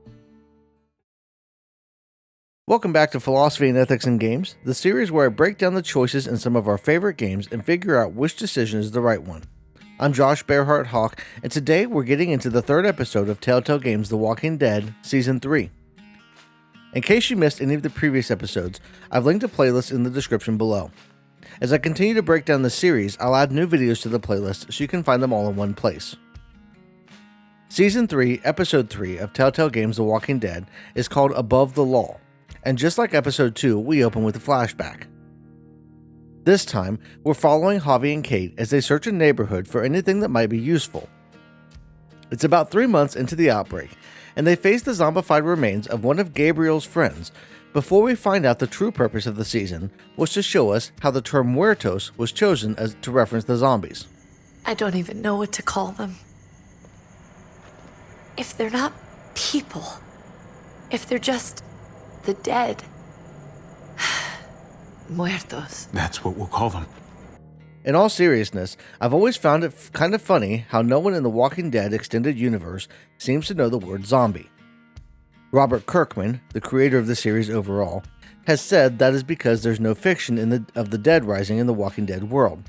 Welcome back to Philosophy and Ethics in Games, the series where I break down the choices in some of our favorite games and figure out which decision is the right one. I'm Josh Bearheart Hawk, and today we're getting into the third episode of Telltale Games' The Walking Dead Season 3. In case you missed any of the previous episodes, I've linked a playlist in the description below. As I continue to break down the series, I'll add new videos to the playlist so you can find them all in one place. Season 3, Episode 3 of Telltale Games' The Walking Dead is called Above the Law, and just like Episode 2, we open with a flashback. This time, we're following Javi and Kate as they search a neighborhood for anything that might be useful. It's about 3 months into the outbreak, and they face the zombified remains of one of Gabriel's friends before we find out the true purpose of the season was to show us how the term muertos was chosen as to reference the zombies. I don't even know what to call them. If they're not people, if they're just the dead. Muertos. That's what we'll call them. In all seriousness, I've always found it kind of funny how no one in the Walking Dead extended universe seems to know the word zombie. Robert Kirkman, the creator of the series overall, has said that is because there's no fiction of the dead rising in the Walking Dead world.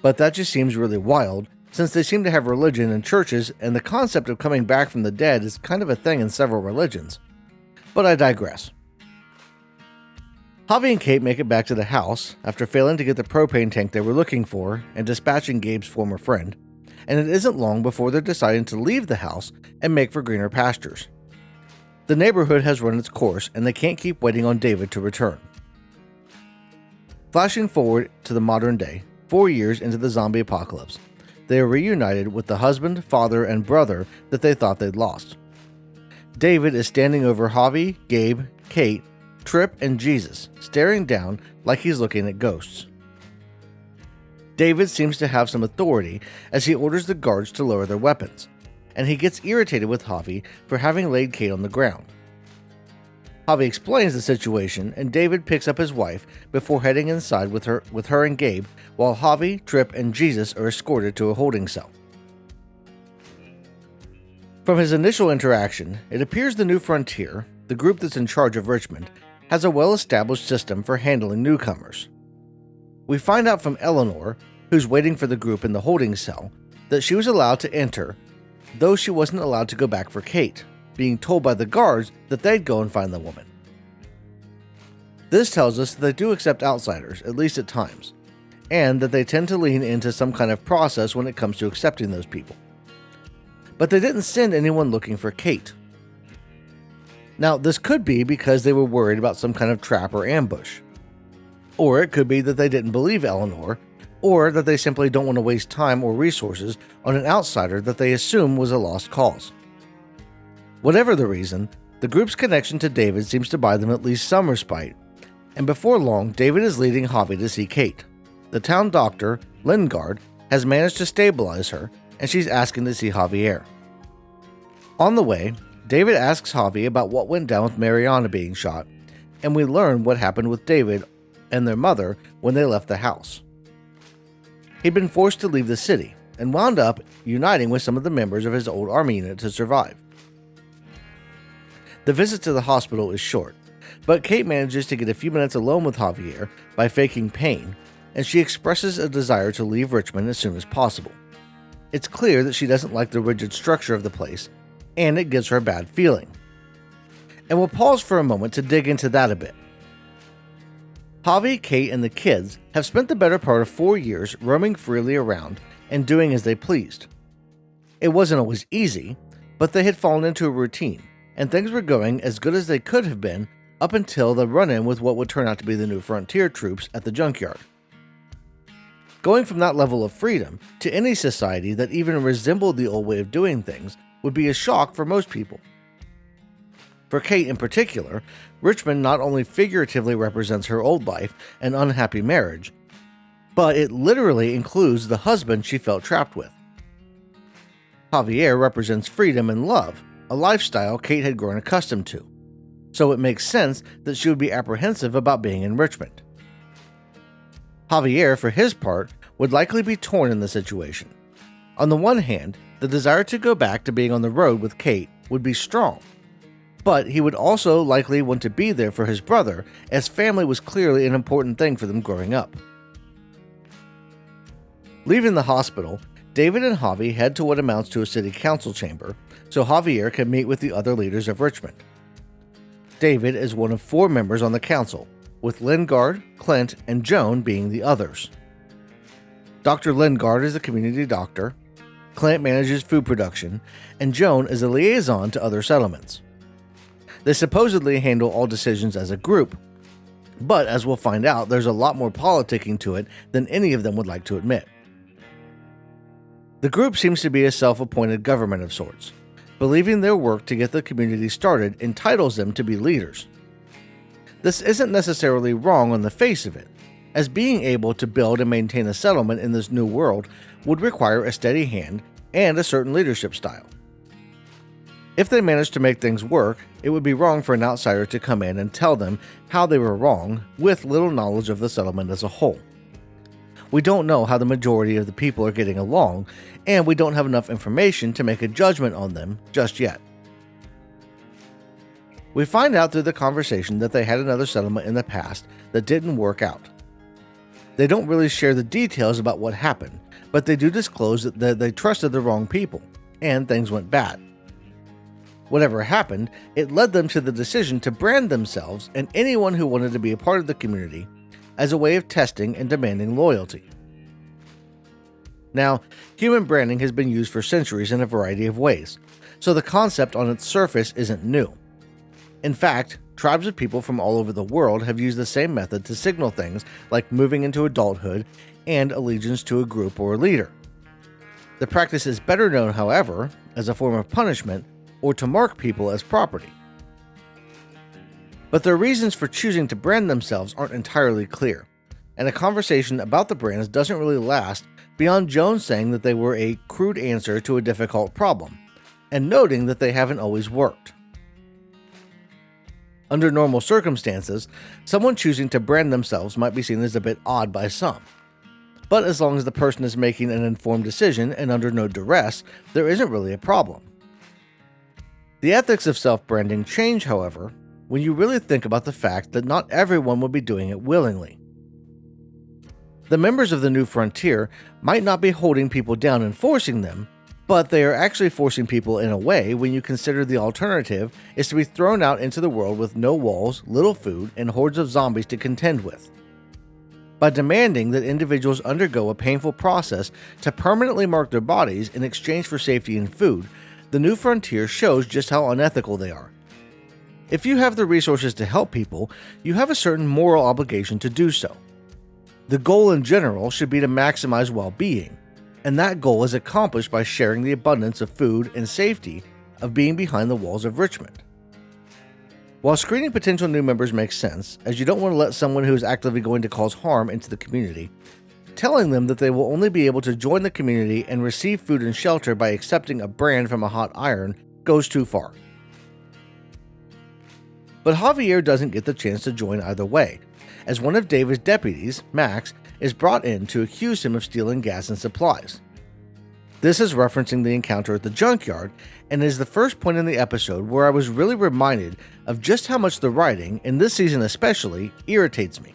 But that just seems really wild, since they seem to have religion and churches, and the concept of coming back from the dead is kind of a thing in several religions. But I digress. Javi and Kate make it back to the house after failing to get the propane tank they were looking for and dispatching Gabe's former friend, and it isn't long before they're deciding to leave the house and make for greener pastures. The neighborhood has run its course and they can't keep waiting on David to return. Flashing forward to the modern day, 4 years into the zombie apocalypse, they are reunited with the husband, father, and brother that they thought they'd lost. David is standing over Javi, Gabe, Kate, Trip, and Jesus, staring down like he's looking at ghosts. David seems to have some authority as he orders the guards to lower their weapons, and he gets irritated with Javi for having laid Kate on the ground. Javi explains the situation, and David picks up his wife before heading inside with her and Gabe, while Javi, Trip, and Jesus are escorted to a holding cell. From his initial interaction, it appears the New Frontier, the group that's in charge of Richmond, has a well-established system for handling newcomers. We find out from Eleanor, who's waiting for the group in the holding cell, that she was allowed to enter, though she wasn't allowed to go back for Kate, being told by the guards that they'd go and find the woman. This tells us that they do accept outsiders, at least at times, and that they tend to lean into some kind of process when it comes to accepting those people. But they didn't send anyone looking for Kate. Now, this could be because they were worried about some kind of trap or ambush. Or it could be that they didn't believe Eleanor, or that they simply don't want to waste time or resources on an outsider that they assume was a lost cause. Whatever the reason, the group's connection to David seems to buy them at least some respite, and before long, David is leading Javi to see Kate. The town doctor, Lingard, has managed to stabilize her, and she's asking to see Javier. On the way, David asks Javi about what went down with Mariana being shot, and we learn what happened with David and their mother when they left the house. He'd been forced to leave the city, and wound up uniting with some of the members of his old army unit to survive. The visit to the hospital is short, but Kate manages to get a few minutes alone with Javier by faking pain, and she expresses a desire to leave Richmond as soon as possible. It's clear that she doesn't like the rigid structure of the place, and it gives her a bad feeling. And we'll pause for a moment to dig into that a bit. Javi, Kate, and the kids have spent the better part of 4 years roaming freely around and doing as they pleased. It wasn't always easy, but they had fallen into a routine, and things were going as good as they could have been up until the run-in with what would turn out to be the New Frontier troops at the Junkyard. Going from that level of freedom to any society that even resembled the old way of doing things would be a shock for most people. For Kate in particular, Richmond not only figuratively represents her old life and unhappy marriage, but it literally includes the husband she felt trapped with. Javier represents freedom and love, a lifestyle Kate had grown accustomed to, so it makes sense that she would be apprehensive about being in Richmond. Javier, for his part, would likely be torn in the situation. On the one hand, the desire to go back to being on the road with Kate would be strong, but he would also likely want to be there for his brother, as family was clearly an important thing for them growing up. Leaving the hospital, David and Javi head to what amounts to a city council chamber, so Javier can meet with the other leaders of Richmond. David is one of 4 members on the council, with Lingard, Clint, and Joan being the others. Dr. Lingard is a community doctor, Clint manages food production, and Joan is a liaison to other settlements. They supposedly handle all decisions as a group, but as we'll find out, there's a lot more politicking to it than any of them would like to admit. The group seems to be a self-appointed government of sorts, believing their work to get the community started entitles them to be leaders. This isn't necessarily wrong on the face of it, as being able to build and maintain a settlement in this new world would require a steady hand and a certain leadership style. If they managed to make things work, it would be wrong for an outsider to come in and tell them how they were wrong with little knowledge of the settlement as a whole. We don't know how the majority of the people are getting along, and we don't have enough information to make a judgment on them just yet. We find out through the conversation that they had another settlement in the past that didn't work out. They don't really share the details about what happened, but they do disclose that they trusted the wrong people, and things went bad. Whatever happened, it led them to the decision to brand themselves and anyone who wanted to be a part of the community as a way of testing and demanding loyalty. Now, human branding has been used for centuries in a variety of ways, so the concept on its surface isn't new. In fact, tribes of people from all over the world have used the same method to signal things like moving into adulthood and allegiance to a group or a leader. The practice is better known, however, as a form of punishment or to mark people as property. But their reasons for choosing to brand themselves aren't entirely clear, and a conversation about the brands doesn't really last beyond Joan saying that they were a crude answer to a difficult problem, and noting that they haven't always worked. Under normal circumstances, someone choosing to brand themselves might be seen as a bit odd by some. But as long as the person is making an informed decision and under no duress, there isn't really a problem. The ethics of self-branding change, however, when you really think about the fact that not everyone would be doing it willingly. The members of the New Frontier might not be holding people down and forcing them, but they are actually forcing people in a way when you consider the alternative is to be thrown out into the world with no walls, little food, and hordes of zombies to contend with. By demanding that individuals undergo a painful process to permanently mark their bodies in exchange for safety and food, the New Frontier shows just how unethical they are. If you have the resources to help people, you have a certain moral obligation to do so. The goal in general should be to maximize well-being, and that goal is accomplished by sharing the abundance of food and safety of being behind the walls of Richmond. While screening potential new members makes sense, as you don't want to let someone who is actively going to cause harm into the community, telling them that they will only be able to join the community and receive food and shelter by accepting a brand from a hot iron goes too far. But Javier doesn't get the chance to join either way, as one of David's deputies, Max, is brought in to accuse him of stealing gas and supplies. This is referencing the encounter at the Junkyard, and is the first point in the episode where I was really reminded of just how much the writing, in this season especially, irritates me.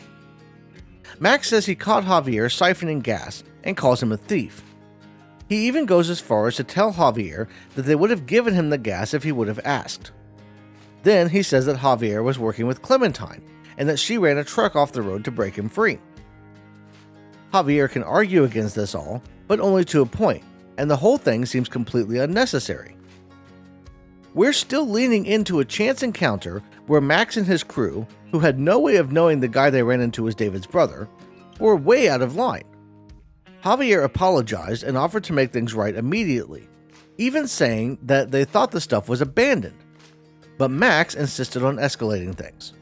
Max says he caught Javier siphoning gas and calls him a thief. He even goes as far as to tell Javier that they would have given him the gas if he would have asked. Then he says that Javier was working with Clementine and that she ran a truck off the road to break him free. Javier can argue against this all, but only to a point, and the whole thing seems completely unnecessary. We're still leaning into a chance encounter where Max and his crew, who had no way of knowing the guy they ran into was David's brother, were way out of line. Javier apologized and offered to make things right immediately, even saying that they thought the stuff was abandoned. But Max insisted on escalating things.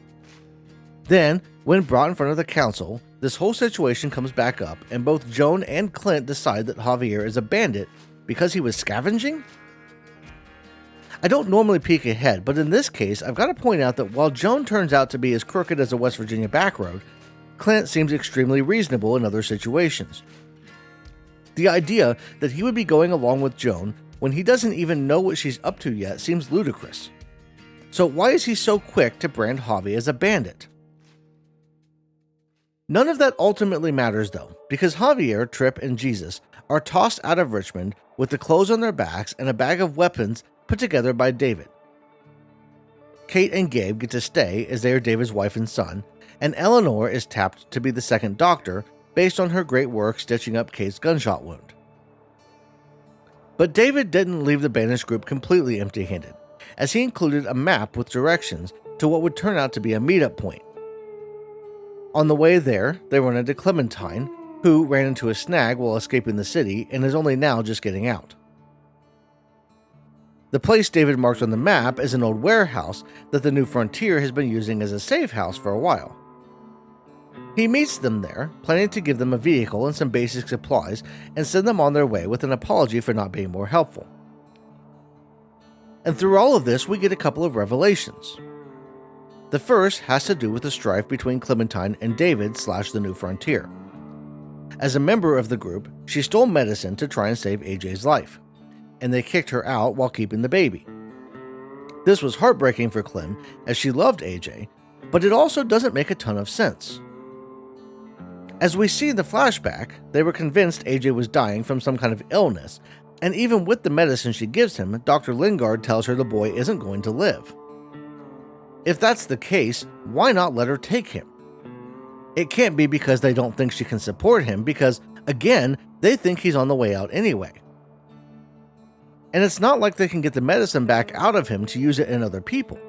Then, when brought in front of the council, this whole situation comes back up, and both Joan and Clint decide that Javier is a bandit because he was scavenging? I don't normally peek ahead, but in this case, I've got to point out that while Joan turns out to be as crooked as a West Virginia backroad, Clint seems extremely reasonable in other situations. The idea that he would be going along with Joan when he doesn't even know what she's up to yet seems ludicrous. So why is he so quick to brand Javi as a bandit? None of that ultimately matters though, because Javier, Tripp, and Jesus are tossed out of Richmond with the clothes on their backs and a bag of weapons put together by David. Kate and Gabe get to stay as they are David's wife and son, and Eleanor is tapped to be the second doctor based on her great work stitching up Kate's gunshot wound. But David didn't leave the banished group completely empty-handed, as he included a map with directions to what would turn out to be a meetup point. On the way there, they run into Clementine, who ran into a snag while escaping the city and is only now just getting out. The place David marked on the map is an old warehouse that the New Frontier has been using as a safe house for a while. He meets them there, planning to give them a vehicle and some basic supplies and send them on their way with an apology for not being more helpful. And through all of this, we get a couple of revelations. The first has to do with the strife between Clementine and David / the New Frontier. As a member of the group, she stole medicine to try and save AJ's life, and they kicked her out while keeping the baby. This was heartbreaking for Clem, as she loved AJ, but it also doesn't make a ton of sense. As we see in the flashback, they were convinced AJ was dying from some kind of illness, and even with the medicine she gives him, Dr. Lingard tells her the boy isn't going to live. If that's the case, why not let her take him? It can't be because they don't think she can support him, because, again, they think he's on the way out anyway. And it's not like they can get the medicine back out of him to use it in other people.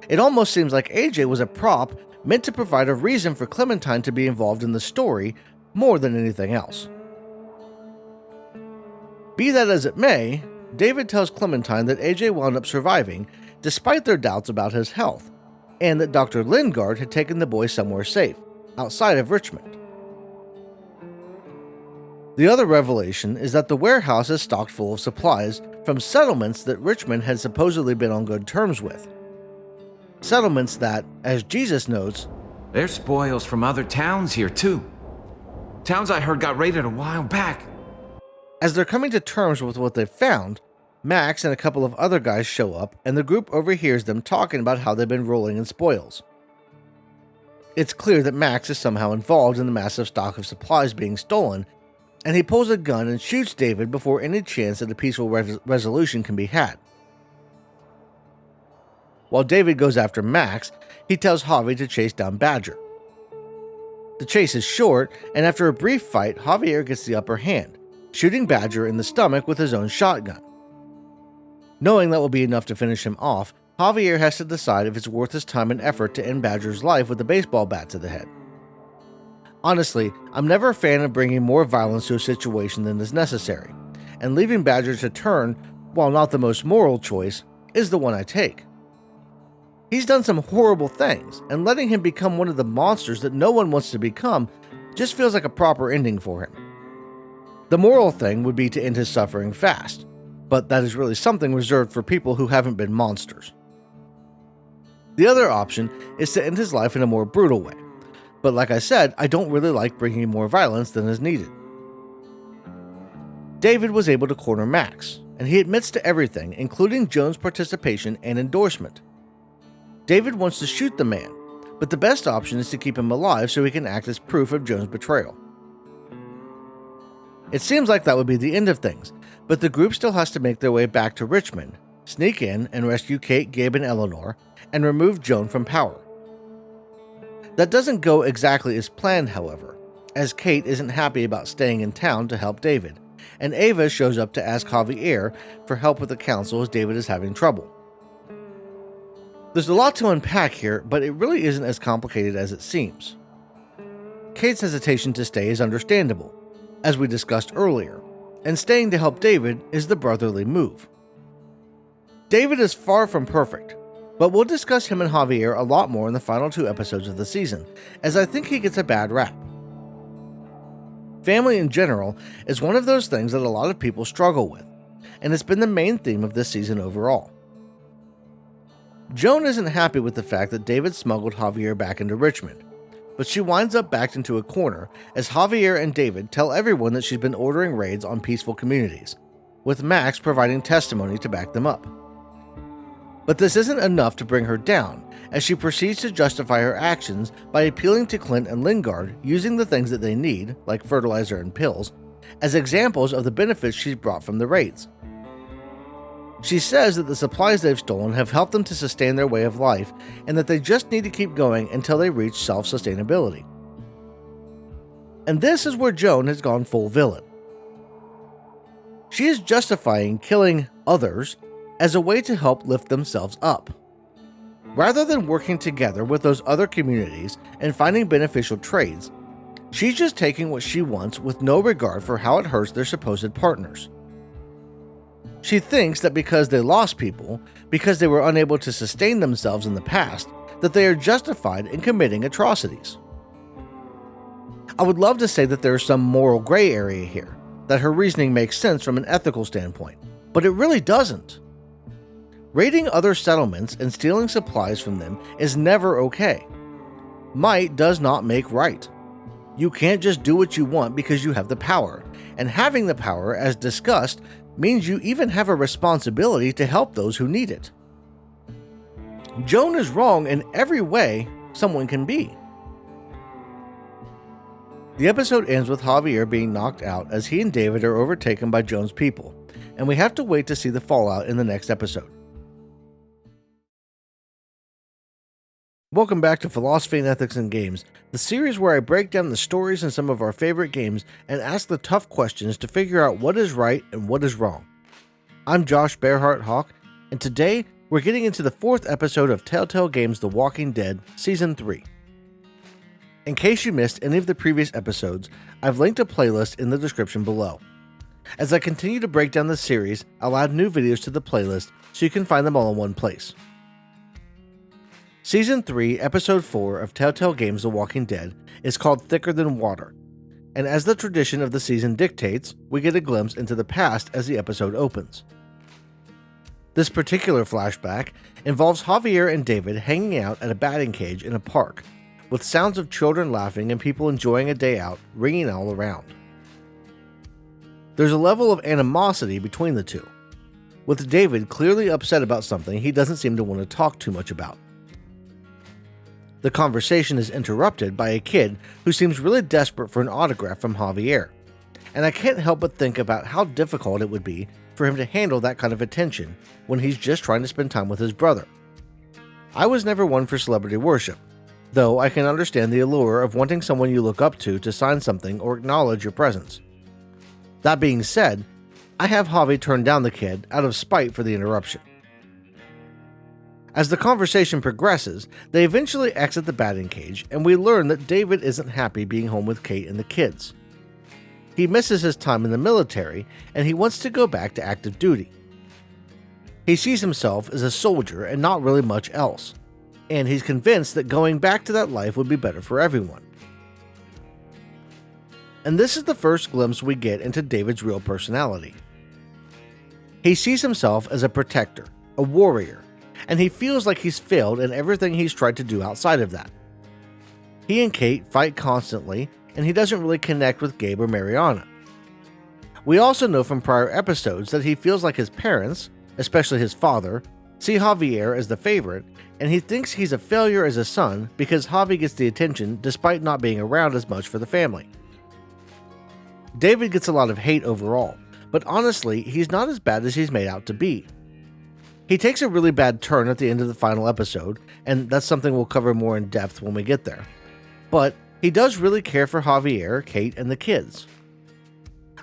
It almost seems like AJ was a prop meant to provide a reason for Clementine to be involved in the story more than anything else. Be that as it may, David tells Clementine that AJ wound up surviving despite their doubts about his health, and that Dr. Lingard had taken the boy somewhere safe, outside of Richmond. The other revelation is that the warehouse is stocked full of supplies from settlements that Richmond had supposedly been on good terms with. Settlements that, as Jesus notes, "There's spoils from other towns here too. Towns I heard got raided a while back." As they're coming to terms with what they've found, Max and a couple of other guys show up, and the group overhears them talking about how they've been rolling in spoils. It's clear that Max is somehow involved in the massive stock of supplies being stolen, and he pulls a gun and shoots David before any chance at a peaceful resolution can be had. While David goes after Max, he tells Javi to chase down Badger. The chase is short, and after a brief fight, Javier gets the upper hand, shooting Badger in the stomach with his own shotgun. Knowing that will be enough to finish him off, Javier has to decide if it's worth his time and effort to end Badger's life with a baseball bat to the head. Honestly, I'm never a fan of bringing more violence to a situation than is necessary, and leaving Badger to turn, while not the most moral choice, is the one I take. He's done some horrible things, and letting him become one of the monsters that no one wants to become just feels like a proper ending for him. The moral thing would be to end his suffering fast, but that is really something reserved for people who haven't been monsters. The other option is to end his life in a more brutal way, but like I said, I don't really like bringing more violence than is needed. David was able to corner Max, and he admits to everything, including Joan's participation and endorsement. David wants to shoot the man, but the best option is to keep him alive so he can act as proof of Joan's betrayal. It seems like that would be the end of things, but the group still has to make their way back to Richmond, sneak in and rescue Kate, Gabe, and Eleanor, and remove Joan from power. That doesn't go exactly as planned, however, as Kate isn't happy about staying in town to help David, and Ava shows up to ask Javier for help with the council as David is having trouble. There's a lot to unpack here, but it really isn't as complicated as it seems. Kate's hesitation to stay is understandable, as we discussed earlier, and staying to help David is the brotherly move. David is far from perfect, but we'll discuss him and Javier a lot more in the final 2 episodes of the season, as I think he gets a bad rap. Family in general is one of those things that a lot of people struggle with, and it's been the main theme of this season overall. Joan isn't happy with the fact that David smuggled Javier back into Richmond, but she winds up backed into a corner as Javier and David tell everyone that she's been ordering raids on peaceful communities, with Max providing testimony to back them up. But this isn't enough to bring her down, as she proceeds to justify her actions by appealing to Clint and Lingard using the things that they need, like fertilizer and pills, as examples of the benefits she's brought from the raids. She says that the supplies they've stolen have helped them to sustain their way of life, and that they just need to keep going until they reach self-sustainability. And this is where Joan has gone full villain. She is justifying killing others as a way to help lift themselves up. Rather than working together with those other communities and finding beneficial trades, she's just taking what she wants with no regard for how it hurts their supposed partners. She thinks that because they lost people, because they were unable to sustain themselves in the past, that they are justified in committing atrocities. I would love to say that there is some moral gray area here, that her reasoning makes sense from an ethical standpoint, but it really doesn't. Raiding other settlements and stealing supplies from them is never okay. Might does not make right. You can't just do what you want because you have the power, and having the power, as discussed, means you even have a responsibility to help those who need it. Joan is wrong in every way someone can be. The episode ends with Javier being knocked out as he and David are overtaken by Joan's people, and we have to wait to see the fallout in the next episode. Welcome back to Philosophy and Ethics in Games, the series where I break down the stories in some of our favorite games and ask the tough questions to figure out what is right and what is wrong. I'm Josh Bearheart Hawk, and today we're getting into the 4th episode of Telltale Games' The Walking Dead, Season 3. In case you missed any of the previous episodes, I've linked a playlist in the description below. As I continue to break down the series, I'll add new videos to the playlist so you can find them all in one place. Season 3, Episode 4 of Telltale Games' The Walking Dead is called Thicker Than Water, and as the tradition of the season dictates, we get a glimpse into the past as the episode opens. This particular flashback involves Javier and David hanging out at a batting cage in a park, with sounds of children laughing and people enjoying a day out ringing all around. There's a level of animosity between the two, with David clearly upset about something he doesn't seem to want to talk too much about. The conversation is interrupted by a kid who seems really desperate for an autograph from Javier, and I can't help but think about how difficult it would be for him to handle that kind of attention when he's just trying to spend time with his brother. I was never one for celebrity worship, though I can understand the allure of wanting someone you look up to sign something or acknowledge your presence. That being said, I have Javi turn down the kid out of spite for the interruption. As the conversation progresses, they eventually exit the batting cage, and we learn that David isn't happy being home with Kate and the kids. He misses his time in the military, and he wants to go back to active duty. He sees himself as a soldier and not really much else, and he's convinced that going back to that life would be better for everyone. And this is the first glimpse we get into David's real personality. He sees himself as a protector, a warrior, and he feels like he's failed in everything he's tried to do outside of that. He and Kate fight constantly, and he doesn't really connect with Gabe or Mariana. We also know from prior episodes that he feels like his parents, especially his father, see Javier as the favorite, and he thinks he's a failure as a son because Javi gets the attention despite not being around as much for the family. David gets a lot of hate overall, but honestly, he's not as bad as he's made out to be. He takes a really bad turn at the end of the final episode, and that's something we'll cover more in depth when we get there. But he does really care for Javier, Kate, and the kids.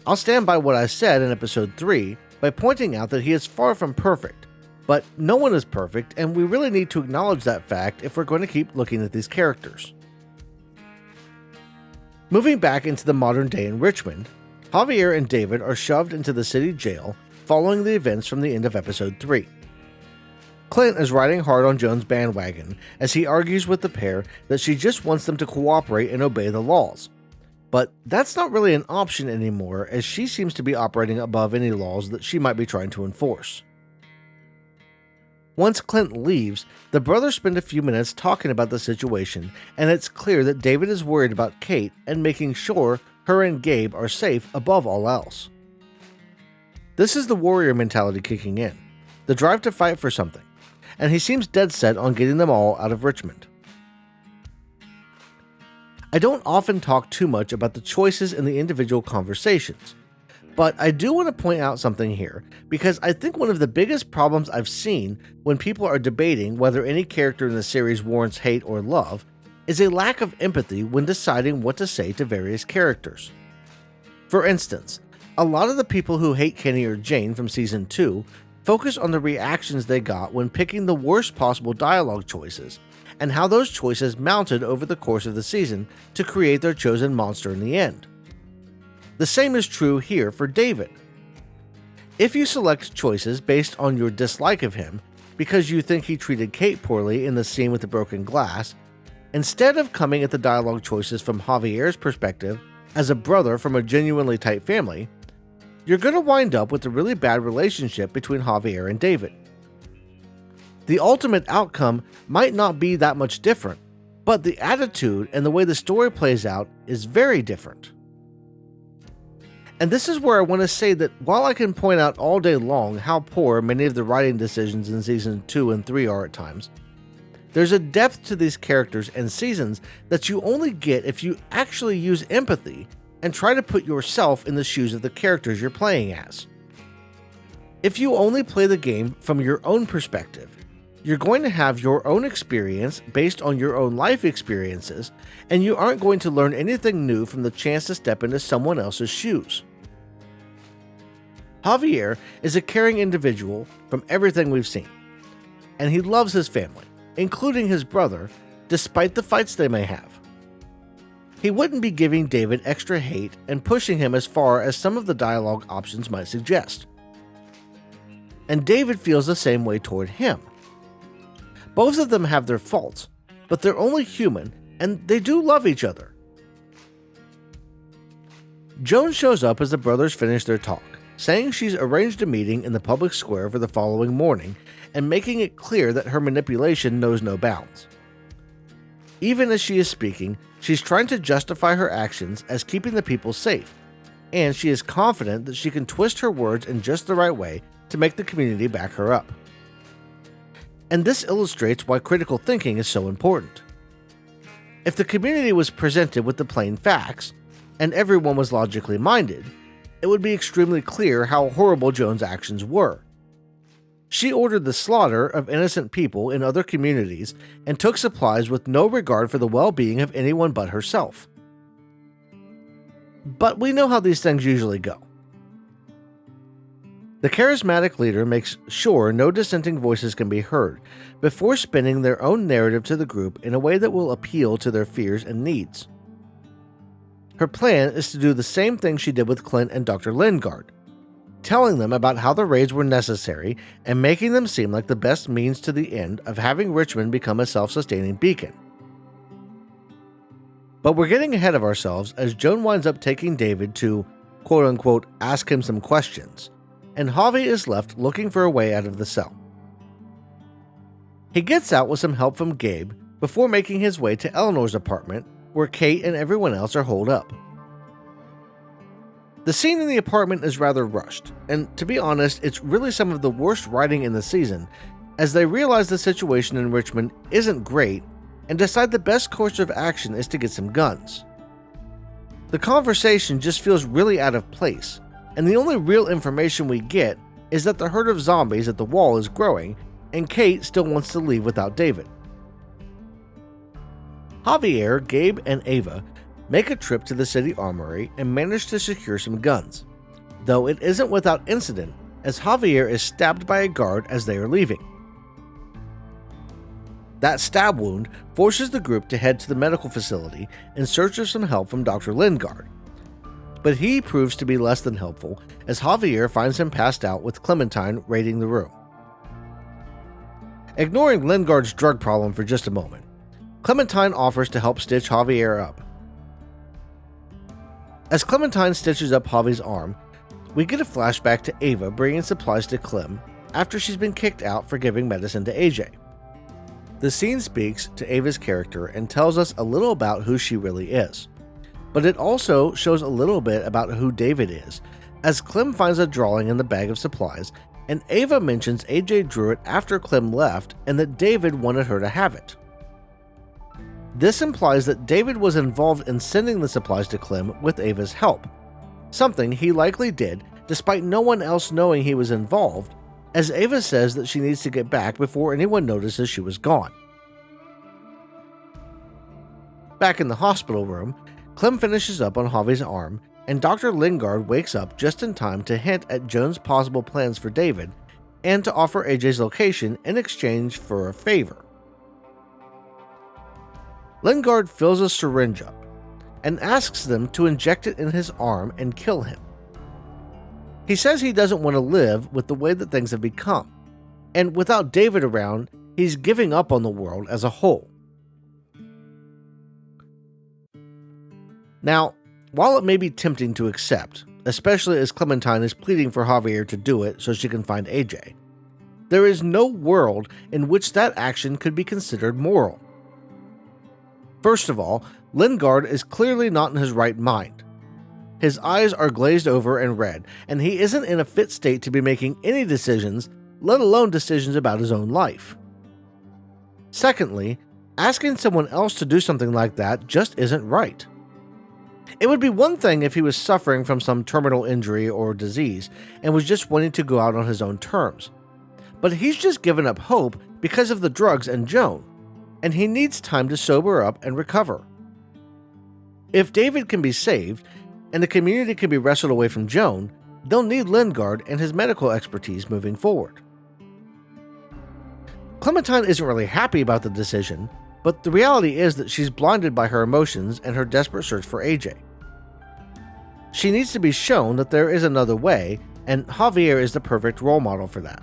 I'll stand by what I said in episode 3 by pointing out that he is far from perfect, but no one is perfect, and we really need to acknowledge that fact if we're going to keep looking at these characters. Moving back into the modern day in Richmond, Javier and David are shoved into the city jail following the events from the end of episode 3. Clint is riding hard on Joan's bandwagon as he argues with the pair that she just wants them to cooperate and obey the laws. But that's not really an option anymore, as she seems to be operating above any laws that she might be trying to enforce. Once Clint leaves, the brothers spend a few minutes talking about the situation, and it's clear that David is worried about Kate and making sure her and Gabe are safe above all else. This is the warrior mentality kicking in, the drive to fight for something, and he seems dead set on getting them all out of Richmond. I don't often talk too much about the choices in the individual conversations, but I do want to point out something here, because I think one of the biggest problems I've seen when people are debating whether any character in the series warrants hate or love is a lack of empathy when deciding what to say to various characters. For instance, a lot of the people who hate Kenny or Jane from Season 2 focus on the reactions they got when picking the worst possible dialogue choices, and how those choices mounted over the course of the season to create their chosen monster in the end. The same is true here for David. If you select choices based on your dislike of him because you think he treated Kate poorly in the scene with the broken glass, instead of coming at the dialogue choices from Javier's perspective as a brother from a genuinely tight family, you're going to wind up with a really bad relationship between Javier and David. The ultimate outcome might not be that much different, But the attitude and the way the story plays out is very different. And this is where I want to say that while I can point out all day long how poor many of the writing decisions in Season 2 and 3 are at times, there's a depth to these characters and seasons that you only get if you actually use empathy and try to put yourself in the shoes of the characters you're playing as. If you only play the game from your own perspective, you're going to have your own experience based on your own life experiences, and you aren't going to learn anything new from the chance to step into someone else's shoes. Javier is a caring individual from everything we've seen, and he loves his family, including his brother, despite the fights they may have. He wouldn't be giving David extra hate and pushing him as far as some of the dialogue options might suggest. And David feels the same way toward him. Both of them have their faults, but they're only human, and they do love each other. Joan shows up as the brothers finish their talk, saying she's arranged a meeting in the public square for the following morning, and making it clear that her manipulation knows no bounds. Even as she is speaking, she's trying to justify her actions as keeping the people safe, and she is confident that she can twist her words in just the right way to make the community back her up. And this illustrates why critical thinking is so important. If the community was presented with the plain facts, and everyone was logically minded, it would be extremely clear how horrible Joan's actions were. She ordered the slaughter of innocent people in other communities and took supplies with no regard for the well-being of anyone but herself. But we know how these things usually go. The charismatic leader makes sure no dissenting voices can be heard before spinning their own narrative to the group in a way that will appeal to their fears and needs. Her plan is to do the same thing she did with Clint and Dr. Lingard, telling them about how the raids were necessary and making them seem like the best means to the end of having Richmond become a self-sustaining beacon. But we're getting ahead of ourselves as Joan winds up taking David to, quote-unquote, ask him some questions, and Javi is left looking for a way out of the cell. He gets out with some help from Gabe before making his way to Eleanor's apartment, where Kate and everyone else are holed up. The scene in the apartment is rather rushed, and to be honest, it's really some of the worst writing in the season, as they realize the situation in Richmond isn't great and decide the best course of action is to get some guns. The conversation just feels really out of place, and the only real information we get is that the herd of zombies at the wall is growing, and Kate still wants to leave without David. Javier, Gabe, and Ava make a trip to the city armory and manage to secure some guns, though it isn't without incident, as Javier is stabbed by a guard as they are leaving. That stab wound forces the group to head to the medical facility in search of some help from Dr. Lingard, but he proves to be less than helpful as Javier finds him passed out with Clementine raiding the room. Ignoring Lingard's drug problem for just a moment, Clementine offers to help stitch Javier up. As Clementine stitches up Javi's arm, we get a flashback to Ava bringing supplies to Clem after she's been kicked out for giving medicine to AJ. The scene speaks to Ava's character and tells us a little about who she really is, but it also shows a little bit about who David is, as Clem finds a drawing in the bag of supplies, and Ava mentions AJ drew it after Clem left and that David wanted her to have it. This implies that David was involved in sending the supplies to Clem with Ava's help, something he likely did despite no one else knowing he was involved, as Ava says that she needs to get back before anyone notices she was gone. Back in the hospital room, Clem finishes up on Javi's arm, and Dr. Lingard wakes up just in time to hint at Joan's possible plans for David and to offer AJ's location in exchange for a favor. Lingard fills a syringe up and asks them to inject it in his arm and kill him. He says he doesn't want to live with the way that things have become, and without David around, he's giving up on the world as a whole. Now, while it may be tempting to accept, especially as Clementine is pleading for Javier to do it so she can find AJ, there is no world in which that action could be considered moral. First of all, Lingard is clearly not in his right mind. His eyes are glazed over and red, and he isn't in a fit state to be making any decisions, let alone decisions about his own life. Secondly, asking someone else to do something like that just isn't right. It would be one thing if he was suffering from some terminal injury or disease and was just wanting to go out on his own terms. But he's just given up hope because of the drugs and Joan, and he needs time to sober up and recover. If David can be saved, and the community can be wrestled away from Joan, they'll need Lingard and his medical expertise moving forward. Clementine isn't really happy about the decision, but the reality is that she's blinded by her emotions and her desperate search for AJ. She needs to be shown that there is another way, and Javier is the perfect role model for that.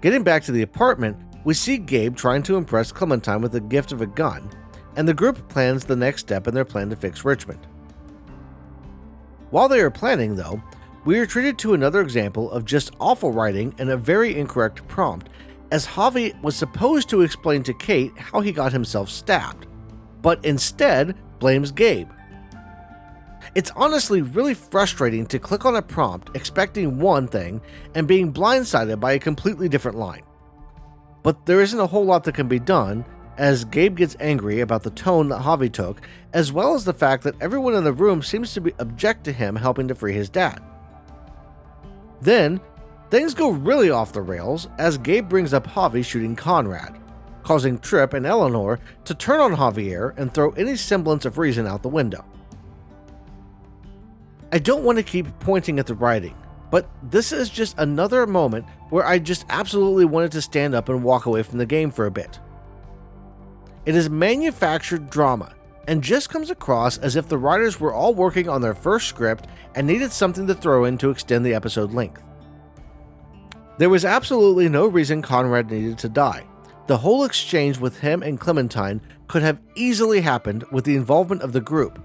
Getting back to the apartment, we see Gabe trying to impress Clementine with the gift of a gun, and the group plans the next step in their plan to fix Richmond. While they are planning, though, we are treated to another example of just awful writing and a very incorrect prompt, as Javi was supposed to explain to Kate how he got himself stabbed, but instead blames Gabe. It's honestly really frustrating to click on a prompt expecting one thing and being blindsided by a completely different line. But there isn't a whole lot that can be done, as Gabe gets angry about the tone that Javi took, as well as the fact that everyone in the room seems to object to him helping to free his dad. Then, things go really off the rails as Gabe brings up Javi shooting Conrad, causing Tripp and Eleanor to turn on Javier and throw any semblance of reason out the window. I don't want to keep pointing at the writing, but this is just another moment where I just absolutely wanted to stand up and walk away from the game for a bit. It is manufactured drama, and just comes across as if the writers were all working on their first script and needed something to throw in to extend the episode length. There was absolutely no reason Conrad needed to die. The whole exchange with him and Clementine could have easily happened with the involvement of the group,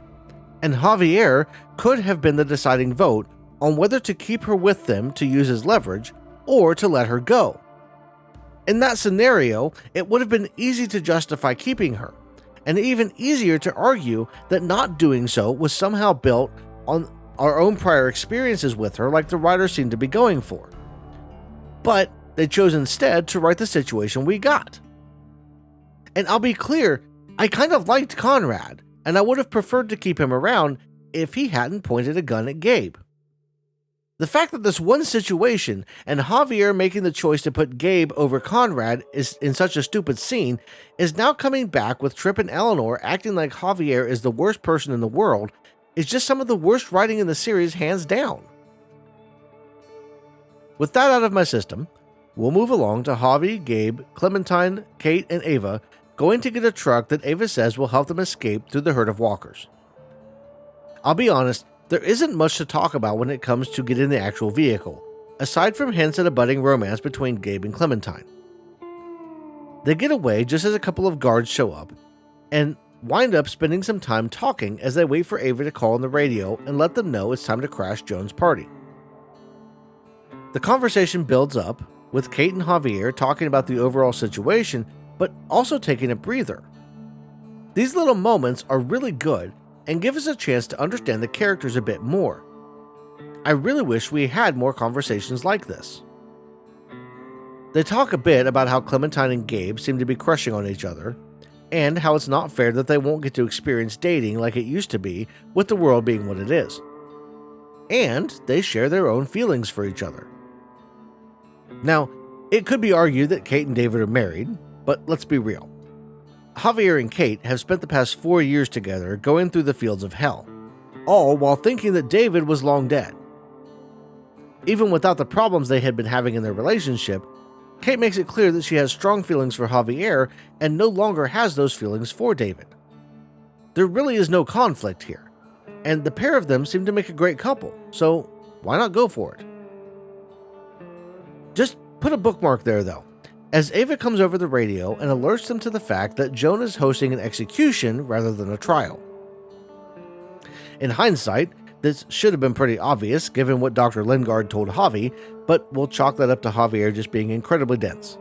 and Javier could have been the deciding vote on whether to keep her with them to use as leverage or to let her go. In that scenario, it would have been easy to justify keeping her, and even easier to argue that not doing so was somehow built on our own prior experiences with her, like the writers seemed to be going for. But they chose instead to write the situation we got. And I'll be clear, I kind of liked Conrad, and I would have preferred to keep him around if he hadn't pointed a gun at Gabe. The fact that this one situation and Javier making the choice to put Gabe over Conrad is in such a stupid scene is now coming back with Tripp and Eleanor acting like Javier is the worst person in the world is just some of the worst writing in the series hands down. With that out of my system, we'll move along to Javi, Gabe, Clementine, Kate, and Ava going to get a truck that Ava says will help them escape through the herd of walkers. I'll be honest, there isn't much to talk about when it comes to getting the actual vehicle, aside from hints at a budding romance between Gabe and Clementine. They get away just as a couple of guards show up, and wind up spending some time talking as they wait for Ava to call on the radio and let them know it's time to crash Joan's party. The conversation builds up, with Kate and Javier talking about the overall situation, but also taking a breather. These little moments are really good and give us a chance to understand the characters a bit more. I really wish we had more conversations like this. They talk a bit about how Clementine and Gabe seem to be crushing on each other, and how it's not fair that they won't get to experience dating like it used to be, with the world being what it is. And they share their own feelings for each other. Now, it could be argued that Kate and David are married, but let's be real. Javier and Kate have spent the past 4 years together going through the fields of hell, all while thinking that David was long dead. Even without the problems they had been having in their relationship, Kate makes it clear that she has strong feelings for Javier and no longer has those feelings for David. There really is no conflict here, and the pair of them seem to make a great couple, so why not go for it? Just put a bookmark there though, as Ava comes over the radio and alerts them to the fact that Joan is hosting an execution rather than a trial. In hindsight, this should have been pretty obvious given what Dr. Lingard told Javi, but we'll chalk that up to Javier just being incredibly dense.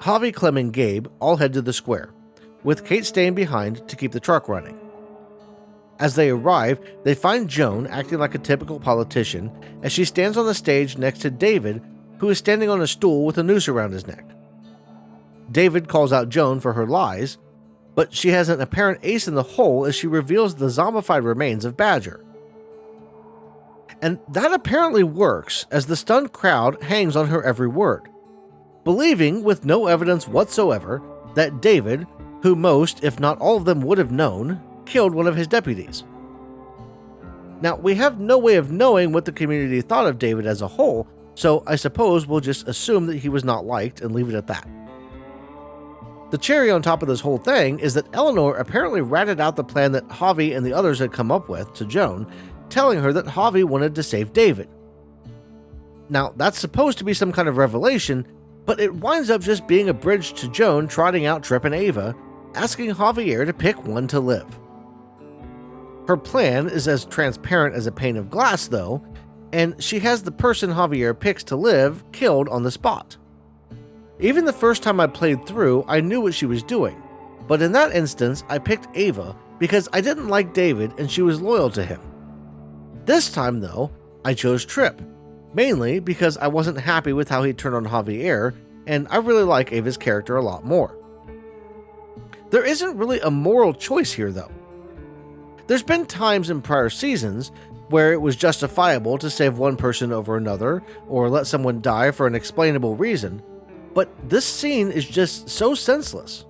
Javi, Clem, and Gabe all head to the square, with Kate staying behind to keep the truck running. As they arrive, they find Joan acting like a typical politician as she stands on the stage next to David, who is standing on a stool with a noose around his neck. David calls out Joan for her lies, but she has an apparent ace in the hole as she reveals the zombified remains of Badger. And that apparently works, as the stunned crowd hangs on her every word, believing with no evidence whatsoever that David, who most, if not all of them, would have known, killed one of his deputies. Now, we have no way of knowing what the community thought of David as a whole, so I suppose we'll just assume that he was not liked and leave it at that. The cherry on top of this whole thing is that Eleanor apparently ratted out the plan that Javi and the others had come up with to Joan, telling her that Javi wanted to save David. Now, that's supposed to be some kind of revelation, but it winds up just being a bridge to Joan trotting out Trip and Ava, asking Javier to pick one to live. Her plan is as transparent as a pane of glass, though, and she has the person Javier picks to live killed on the spot. Even the first time I played through, I knew what she was doing, but in that instance, I picked Ava because I didn't like David and she was loyal to him. This time, though, I chose Trip, mainly because I wasn't happy with how he turned on Javier, and I really like Ava's character a lot more. There isn't really a moral choice here, though. There's been times in prior seasons where it was justifiable to save one person over another, or let someone die for an explainable reason, but this scene is just so senseless.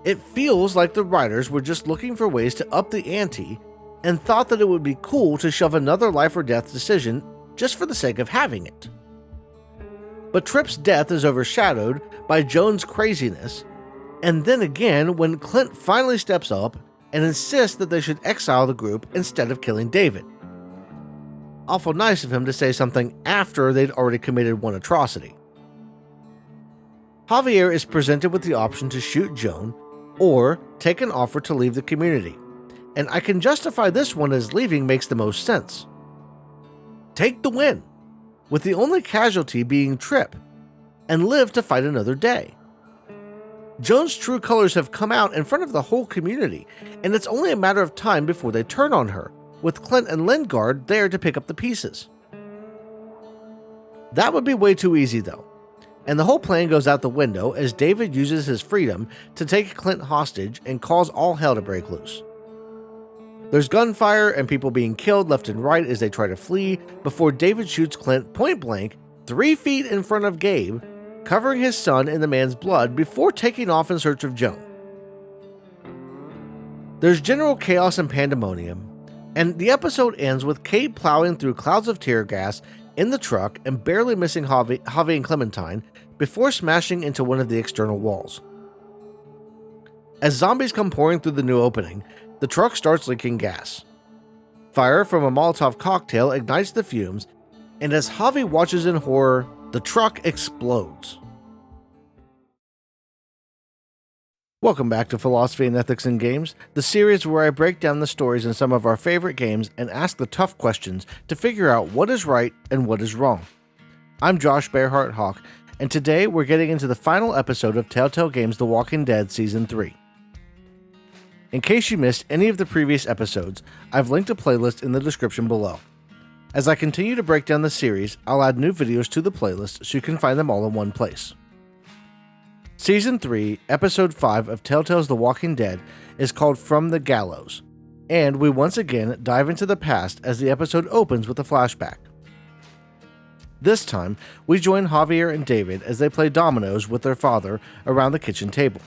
It feels like the writers were just looking for ways to up the ante and thought that it would be cool to shove another life or death decision just for the sake of having it. But Tripp's death is overshadowed by Joan's craziness, and then again when Clint finally steps up and insists that they should exile the group instead of killing David. Awful nice of him to say something after they'd already committed one atrocity. Javier is presented with the option to shoot Joan or take an offer to leave the community, and I can justify this one as leaving makes the most sense. Take the win, with the only casualty being Trip, and live to fight another day. Joan's true colors have come out in front of the whole community, and it's only a matter of time before they turn on her, with Clint and Lingard there to pick up the pieces. That would be way too easy though, and the whole plan goes out the window as David uses his freedom to take Clint hostage and cause all hell to break loose. There's gunfire and people being killed left and right as they try to flee before David shoots Clint point blank 3 feet in front of Gabe, covering his son in the man's blood before taking off in search of Joan. There's general chaos and pandemonium, and the episode ends with Kate plowing through clouds of tear gas in the truck and barely missing Javi and Clementine before smashing into one of the external walls. As zombies come pouring through the new opening, the truck starts leaking gas. Fire from a Molotov cocktail ignites the fumes, and as Javi watches in horror, the truck explodes. Welcome back to Philosophy and Ethics in Games, the series where I break down the stories in some of our favorite games and ask the tough questions to figure out what is right and what is wrong. I'm Josh Bearheart Hawk, and today we're getting into the final episode of Telltale Games' The Walking Dead Season 3. In case you missed any of the previous episodes, I've linked a playlist in the description below. As I continue to break down the series, I'll add new videos to the playlist so you can find them all in one place. Season 3, Episode 5 of Telltale's The Walking Dead is called From the Gallows, and we once again dive into the past as the episode opens with a flashback. This time, we join Javier and David as they play dominoes with their father around the kitchen table.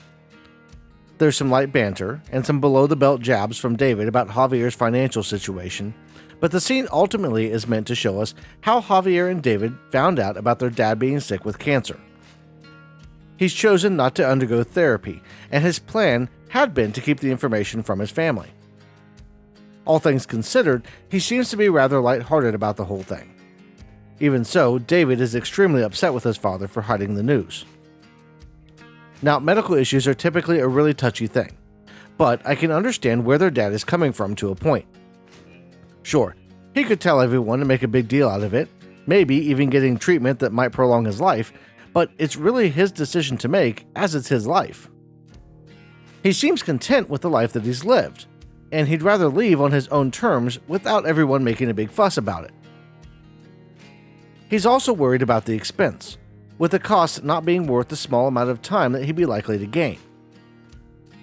There's some light banter and some below-the-belt jabs from David about Javier's financial situation, but the scene ultimately is meant to show us how Javier and David found out about their dad being sick with cancer. He's chosen not to undergo therapy, and his plan had been to keep the information from his family. All things considered, he seems to be rather lighthearted about the whole thing. Even so, David is extremely upset with his father for hiding the news. Now, medical issues are typically a really touchy thing, but I can understand where their dad is coming from to a point. Sure, he could tell everyone and make a big deal out of it, maybe even getting treatment that might prolong his life, but it's really his decision to make as it's his life. He seems content with the life that he's lived, and he'd rather leave on his own terms without everyone making a big fuss about it. He's also worried about the expense, with the cost not being worth the small amount of time that he'd be likely to gain.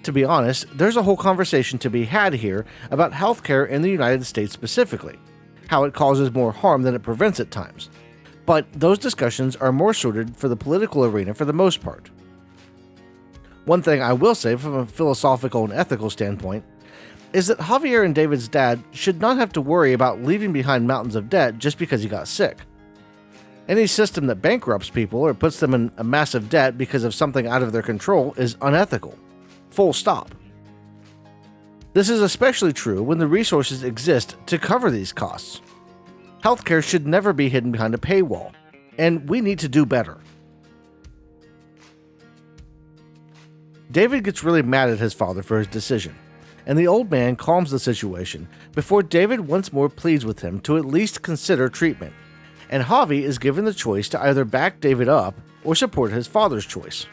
To be honest, there's a whole conversation to be had here about healthcare in the United States specifically, how it causes more harm than it prevents at times, but those discussions are more suited for the political arena for the most part. One thing I will say from a philosophical and ethical standpoint is that Javier and David's dad should not have to worry about leaving behind mountains of debt just because he got sick. Any system that bankrupts people or puts them in a massive debt because of something out of their control is unethical. Full stop. This is especially true when the resources exist to cover these costs. Healthcare should never be hidden behind a paywall, and we need to do better. David gets really mad at his father for his decision, and the old man calms the situation before David once more pleads with him to at least consider treatment, and Javi is given the choice to either back David up or support his father's choice.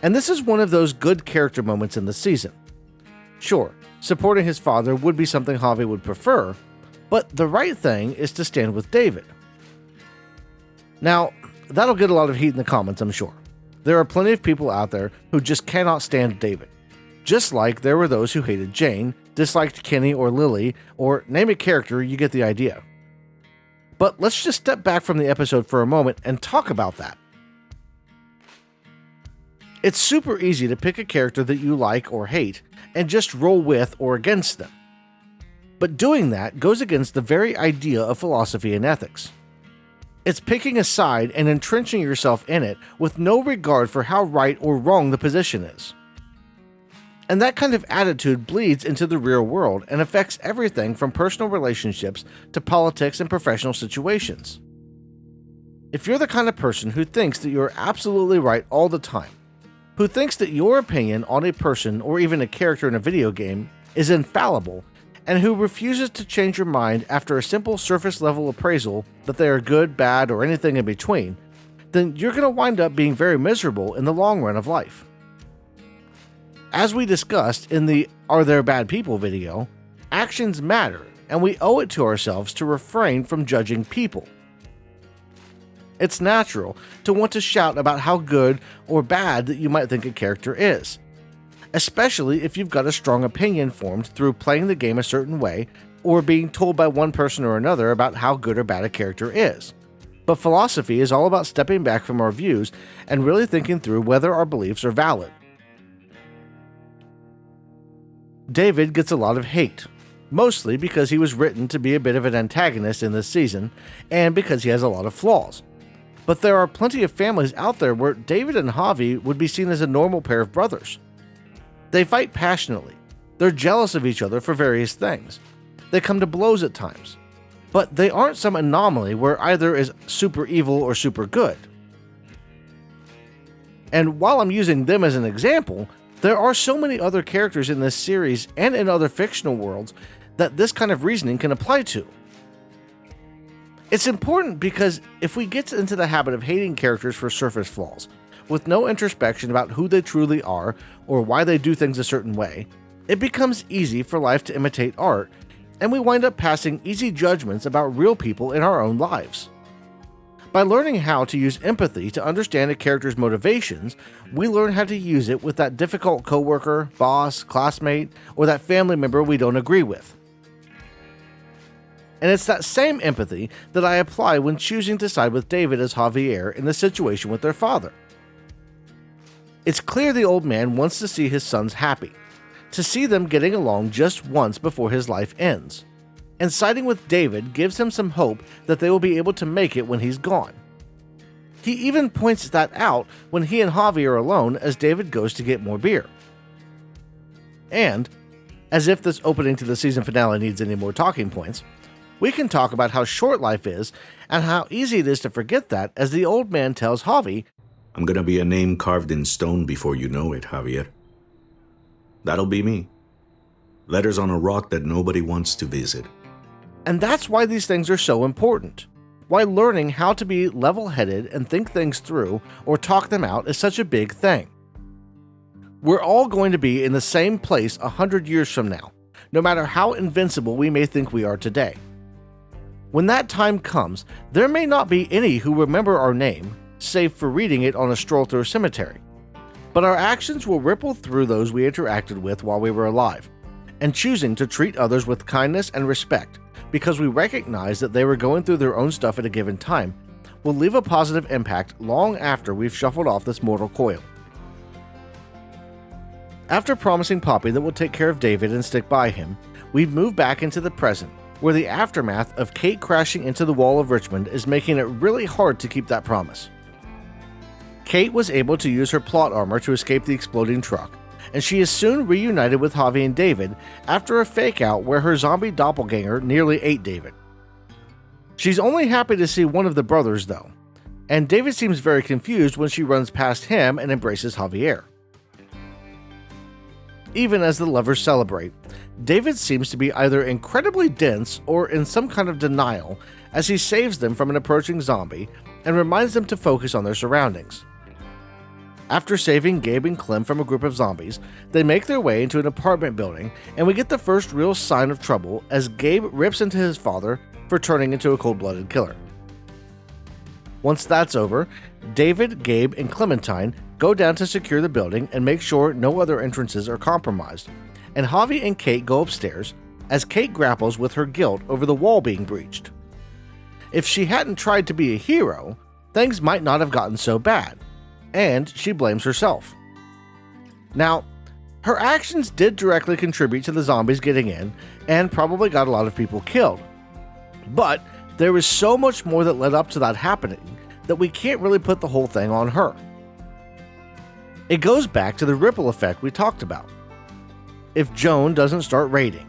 And this is one of those good character moments in the season. Sure, supporting his father would be something Javi would prefer, but the right thing is to stand with David. Now, that'll get a lot of heat in the comments, I'm sure. There are plenty of people out there who just cannot stand David, just like there were those who hated Jane, disliked Kenny or Lily, or name a character, you get the idea. But let's just step back from the episode for a moment and talk about that. It's super easy to pick a character that you like or hate and just roll with or against them. But doing that goes against the very idea of philosophy and ethics. It's picking a side and entrenching yourself in it with no regard for how right or wrong the position is. And that kind of attitude bleeds into the real world and affects everything from personal relationships to politics and professional situations. If you're the kind of person who thinks that you're absolutely right all the time, who thinks that your opinion on a person or even a character in a video game is infallible, and who refuses to change your mind after a simple surface-level appraisal that they are good, bad, or anything in between, then you're going to wind up being very miserable in the long run of life. As we discussed in the Are There Bad People video, actions matter, and we owe it to ourselves to refrain from judging people. It's natural to want to shout about how good or bad that you might think a character is, especially if you've got a strong opinion formed through playing the game a certain way or being told by one person or another about how good or bad a character is. But philosophy is all about stepping back from our views and really thinking through whether our beliefs are valid. David gets a lot of hate, mostly because he was written to be a bit of an antagonist in this season and because he has a lot of flaws. But there are plenty of families out there where David and Javi would be seen as a normal pair of brothers. They fight passionately. They're jealous of each other for various things. They come to blows at times. But they aren't some anomaly where either is super evil or super good. And while I'm using them as an example, there are so many other characters in this series and in other fictional worlds that this kind of reasoning can apply to. It's important because if we get into the habit of hating characters for surface flaws, with no introspection about who they truly are or why they do things a certain way, it becomes easy for life to imitate art, and we wind up passing easy judgments about real people in our own lives. By learning how to use empathy to understand a character's motivations, we learn how to use it with that difficult coworker, boss, classmate, or that family member we don't agree with. And it's that same empathy that I apply when choosing to side with David as Javier in the situation with their father. It's clear the old man wants to see his sons happy, to see them getting along just once before his life ends. And siding with David gives him some hope that they will be able to make it when he's gone. He even points that out when he and Javi are alone as David goes to get more beer. And, as if this opening to the season finale needs any more talking points, we can talk about how short life is and how easy it is to forget that as the old man tells Javi, "I'm gonna be a name carved in stone before you know it, Javier. That'll be me. Letters on a rock that nobody wants to visit." And that's why these things are so important. why learning how to be level-headed and think things through or talk them out is such a big thing. We're all going to be in the same place 100 years from now, no matter how invincible we may think we are today. When that time comes, there may not be any who remember our name, save for reading it on a stroll through a cemetery. But our actions will ripple through those we interacted with while we were alive, and choosing to treat others with kindness and respect because we recognize that they were going through their own stuff at a given time will leave a positive impact long after we've shuffled off this mortal coil. After promising Poppy that we'll take care of David and stick by him, we've moved back into the present, where the aftermath of Kate crashing into the wall of Richmond is making it really hard to keep that promise. Kate was able to use her plot armor to escape the exploding truck, and she is soon reunited with Javi and David after a fake-out where her zombie doppelganger nearly ate David. She's only happy to see one of the brothers though, and David seems very confused when she runs past him and embraces Javier. Even as the lovers celebrate, David seems to be either incredibly dense or in some kind of denial as he saves them from an approaching zombie and reminds them to focus on their surroundings. After saving Gabe and Clem from a group of zombies, they make their way into an apartment building and we get the first real sign of trouble as Gabe rips into his father for turning into a cold-blooded killer. Once that's over, David, Gabe, and Clementine go down to secure the building and make sure no other entrances are compromised, and Javi and Kate go upstairs as Kate grapples with her guilt over the wall being breached. If she hadn't tried to be a hero, things might not have gotten so bad, and she blames herself. Now, her actions did directly contribute to the zombies getting in and probably got a lot of people killed, but there was so much more that led up to that happening that we can't really put the whole thing on her. It goes back to the ripple effect we talked about. If Joan doesn't start raiding,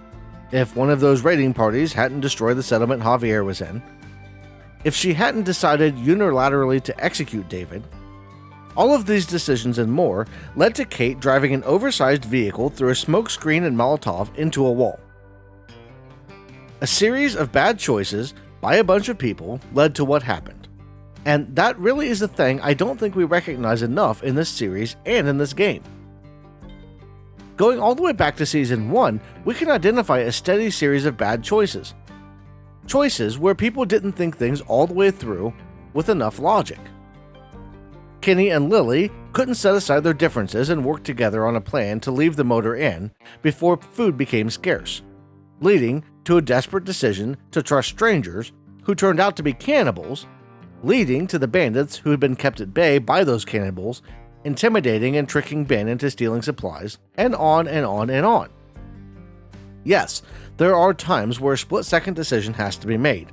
if one of those raiding parties hadn't destroyed the settlement Javier was in, if she hadn't decided unilaterally to execute David, all of these decisions and more led to Kate driving an oversized vehicle through a smokescreen and Molotov into a wall. A series of bad choices by a bunch of people led to what happened. And that really is a thing I don't think we recognize enough in this series and in this game. Going all the way back to Season 1, we can identify a steady series of bad choices. Choices where people didn't think things all the way through with enough logic. Kenny and Lily couldn't set aside their differences and work together on a plan to leave the motor inn before food became scarce, leading to a desperate decision to trust strangers who turned out to be cannibals, leading to the bandits who had been kept at bay by those cannibals, intimidating and tricking Ben into stealing supplies, and on and on and on. Yes, there are times where a split-second decision has to be made,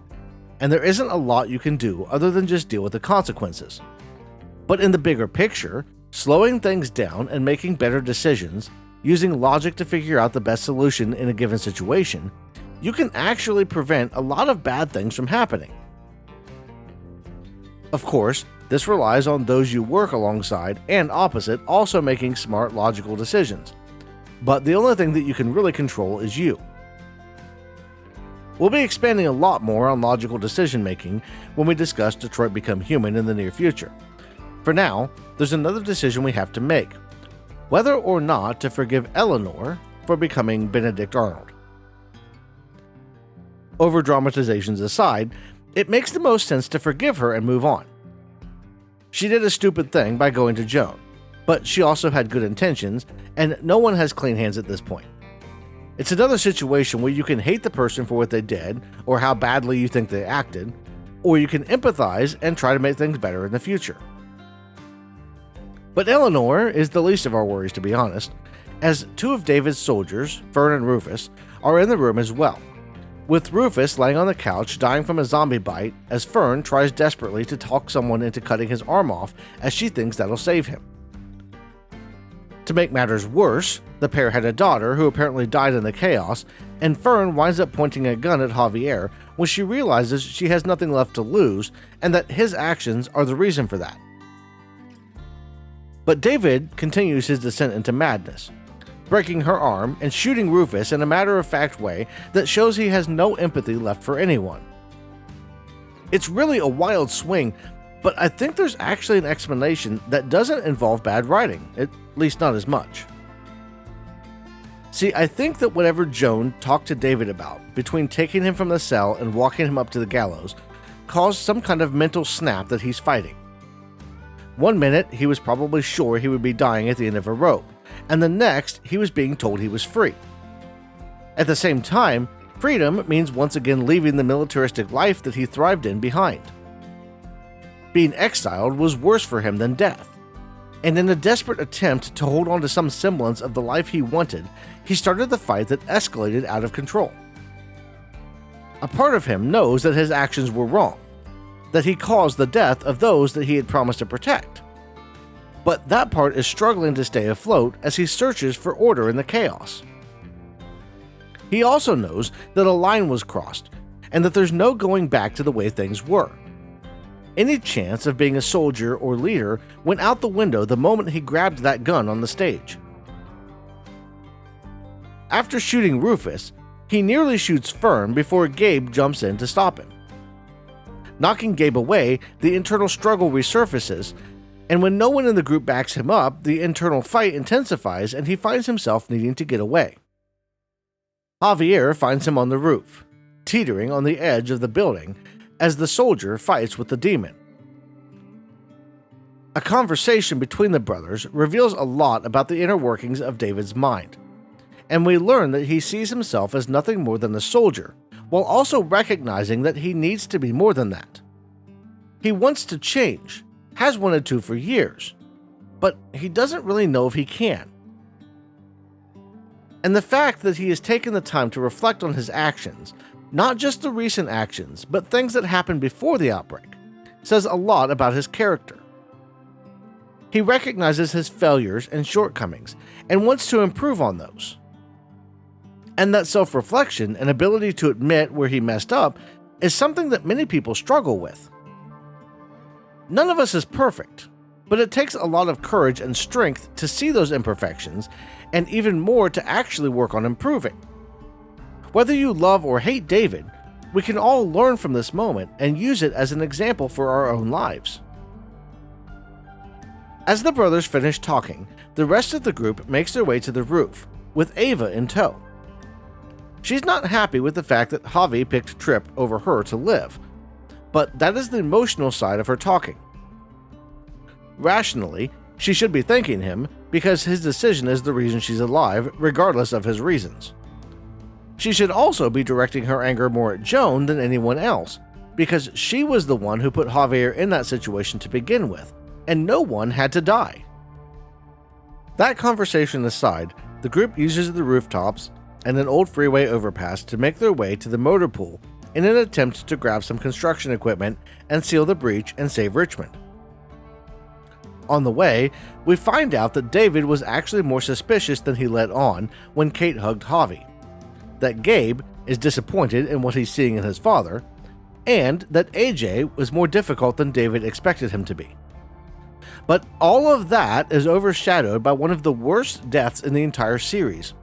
and there isn't a lot you can do other than just deal with the consequences. But in the bigger picture, slowing things down and making better decisions, using logic to figure out the best solution in a given situation, you can actually prevent a lot of bad things from happening. Of course, this relies on those you work alongside and opposite also making smart, logical decisions. But the only thing that you can really control is you. We'll be expanding a lot more on logical decision making when we discuss Detroit Become Human in the near future. For now, there's another decision we have to make: whether or not to forgive Eleanor for becoming Benedict Arnold. Over-dramatizations aside, it makes the most sense to forgive her and move on. She did a stupid thing by going to Joan, but she also had good intentions, and no one has clean hands at this point. It's another situation where you can hate the person for what they did or how badly you think they acted, or you can empathize and try to make things better in the future. But Eleanor is the least of our worries, to be honest, as two of David's soldiers, Fern and Rufus, are in the room as well, with Rufus laying on the couch dying from a zombie bite as Fern tries desperately to talk someone into cutting his arm off as she thinks that'll save him. To make matters worse, the pair had a daughter who apparently died in the chaos, and Fern winds up pointing a gun at Javier when she realizes she has nothing left to lose and that his actions are the reason for that. But David continues his descent into madness, breaking her arm and shooting Rufus in a matter-of-fact way that shows he has no empathy left for anyone. It's really a wild swing, but I think there's actually an explanation that doesn't involve bad writing, at least not as much. See, I think that whatever Joan talked to David about, between taking him from the cell and walking him up to the gallows, caused some kind of mental snap that he's fighting. One minute, he was probably sure he would be dying at the end of a rope, and the next, he was being told he was free. At the same time, freedom means once again leaving the militaristic life that he thrived in behind. Being exiled was worse for him than death, and in a desperate attempt to hold on to some semblance of the life he wanted, he started the fight that escalated out of control. A part of him knows that his actions were wrong, that he caused the death of those that he had promised to protect. But that part is struggling to stay afloat as he searches for order in the chaos. He also knows that a line was crossed, and that there's no going back to the way things were. Any chance of being a soldier or leader went out the window the moment he grabbed that gun on the stage. After shooting Rufus, he nearly shoots Fern before Gabe jumps in to stop him. Knocking Gabe away, the internal struggle resurfaces, and when no one in the group backs him up, the internal fight intensifies and he finds himself needing to get away. Javier finds him on the roof, teetering on the edge of the building as the soldier fights with the demon. A conversation between the brothers reveals a lot about the inner workings of David's mind, and we learn that he sees himself as nothing more than a soldier, while also recognizing that he needs to be more than that. He wants to change, has wanted to for years, but he doesn't really know if he can. And the fact that he has taken the time to reflect on his actions, not just the recent actions, but things that happened before the outbreak, says a lot about his character. He recognizes his failures and shortcomings and wants to improve on those. And that self-reflection and ability to admit where he messed up is something that many people struggle with. None of us is perfect, but it takes a lot of courage and strength to see those imperfections, and even more to actually work on improving. Whether you love or hate David, we can all learn from this moment and use it as an example for our own lives. As the brothers finish talking, the rest of the group makes their way to the roof, with Ava in tow. She's not happy with the fact that Javi picked Tripp over her to live, but that is the emotional side of her talking. Rationally, she should be thanking him because his decision is the reason she's alive, regardless of his reasons. She should also be directing her anger more at Joan than anyone else, because she was the one who put Javier in that situation to begin with, and no one had to die. That conversation aside, the group uses the rooftops and an old freeway overpass to make their way to the motor pool in an attempt to grab some construction equipment and seal the breach and save Richmond. On the way, we find out that David was actually more suspicious than he let on when Kate hugged Javi, that Gabe is disappointed in what he's seeing in his father, and that AJ was more difficult than David expected him to be. But all of that is overshadowed by one of the worst deaths in the entire series,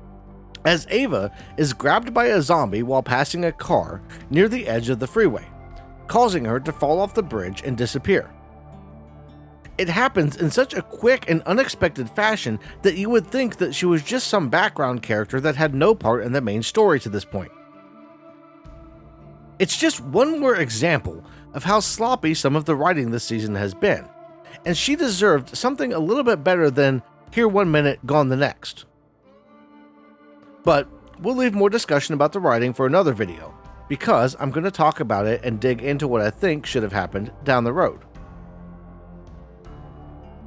as Ava is grabbed by a zombie while passing a car near the edge of the freeway, causing her to fall off the bridge and disappear. It happens in such a quick and unexpected fashion that you would think that she was just some background character that had no part in the main story to this point. It's just one more example of how sloppy some of the writing this season has been, and she deserved something a little bit better than here 1 minute, gone the next. But we'll leave more discussion about the writing for another video, because I'm going to talk about it and dig into what I think should have happened down the road.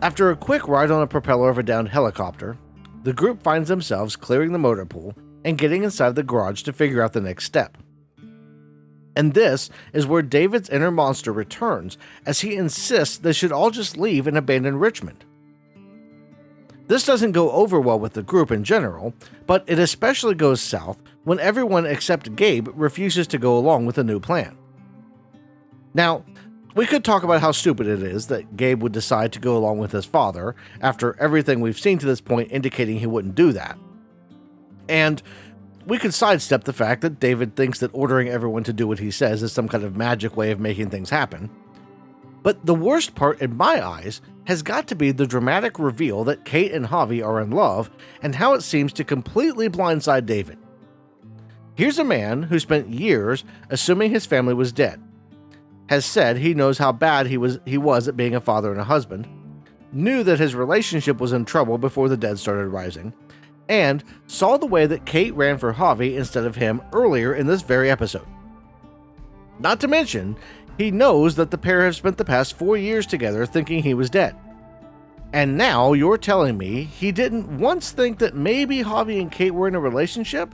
After a quick ride on a propeller of a downed helicopter, the group finds themselves clearing the motor pool and getting inside the garage to figure out the next step. And this is where David's inner monster returns, as he insists they should all just leave and abandon Richmond. This doesn't go over well with the group in general, but it especially goes south when everyone except Gabe refuses to go along with the new plan. Now, we could talk about how stupid it is that Gabe would decide to go along with his father after everything we've seen to this point indicating he wouldn't do that. And we could sidestep the fact that David thinks that ordering everyone to do what he says is some kind of magic way of making things happen. But the worst part in my eyes has got to be the dramatic reveal that Kate and Javi are in love and how it seems to completely blindside David. Here's a man who spent years assuming his family was dead, has said he knows how bad he was at being a father and a husband, knew that his relationship was in trouble before the dead started rising, and saw the way that Kate ran for Javi instead of him earlier in this very episode. Not to mention, he knows that the pair have spent the past 4 years together thinking he was dead. And now you're telling me he didn't once think that maybe Javi and Kate were in a relationship?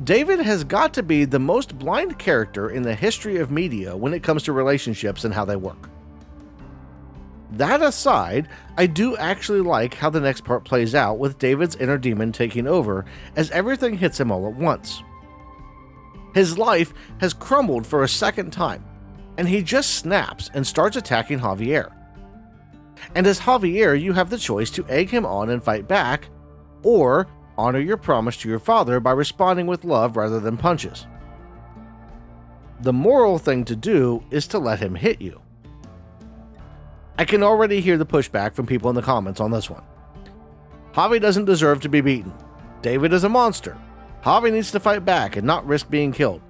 David has got to be the most blind character in the history of media when it comes to relationships and how they work. That aside, I do actually like how the next part plays out with David's inner demon taking over as everything hits him all at once. His life has crumbled for a second time, and he just snaps and starts attacking Javier. And as Javier, you have the choice to egg him on and fight back, or honor your promise to your father by responding with love rather than punches. The moral thing to do is to let him hit you. I can already hear the pushback from people in the comments on this one. Javi doesn't deserve to be beaten. David is a monster. Javi needs to fight back and not risk being killed.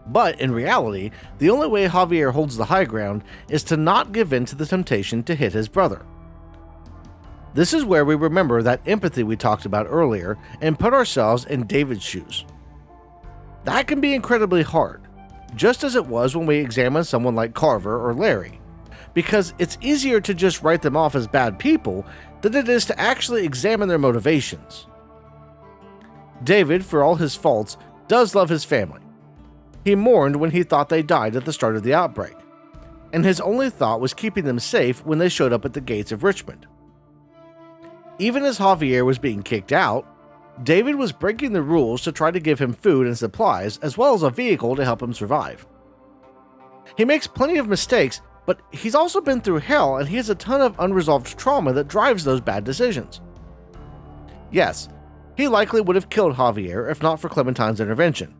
But in reality, the only way Javier holds the high ground is to not give in to the temptation to hit his brother. This is where we remember that empathy we talked about earlier and put ourselves in David's shoes. That can be incredibly hard, just as it was when we examine someone like Carver or Larry, because it's easier to just write them off as bad people than it is to actually examine their motivations. David, for all his faults, does love his family. He mourned when he thought they died at the start of the outbreak, and his only thought was keeping them safe when they showed up at the gates of Richmond. Even as Javier was being kicked out, David was breaking the rules to try to give him food and supplies as well as a vehicle to help him survive. He makes plenty of mistakes, but he's also been through hell and he has a ton of unresolved trauma that drives those bad decisions. Yes, he likely would have killed Javier if not for Clementine's intervention.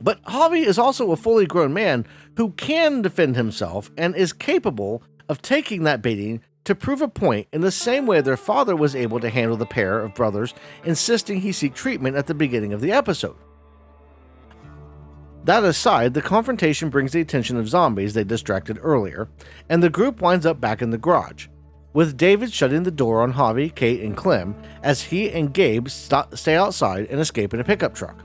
But Javi is also a fully grown man who can defend himself and is capable of taking that beating to prove a point in the same way their father was able to handle the pair of brothers insisting he seek treatment at the beginning of the episode. That aside, the confrontation brings the attention of zombies they distracted earlier, and the group winds up back in the garage, with David shutting the door on Javi, Kate, and Clem as he and Gabe stay outside and escape in a pickup truck.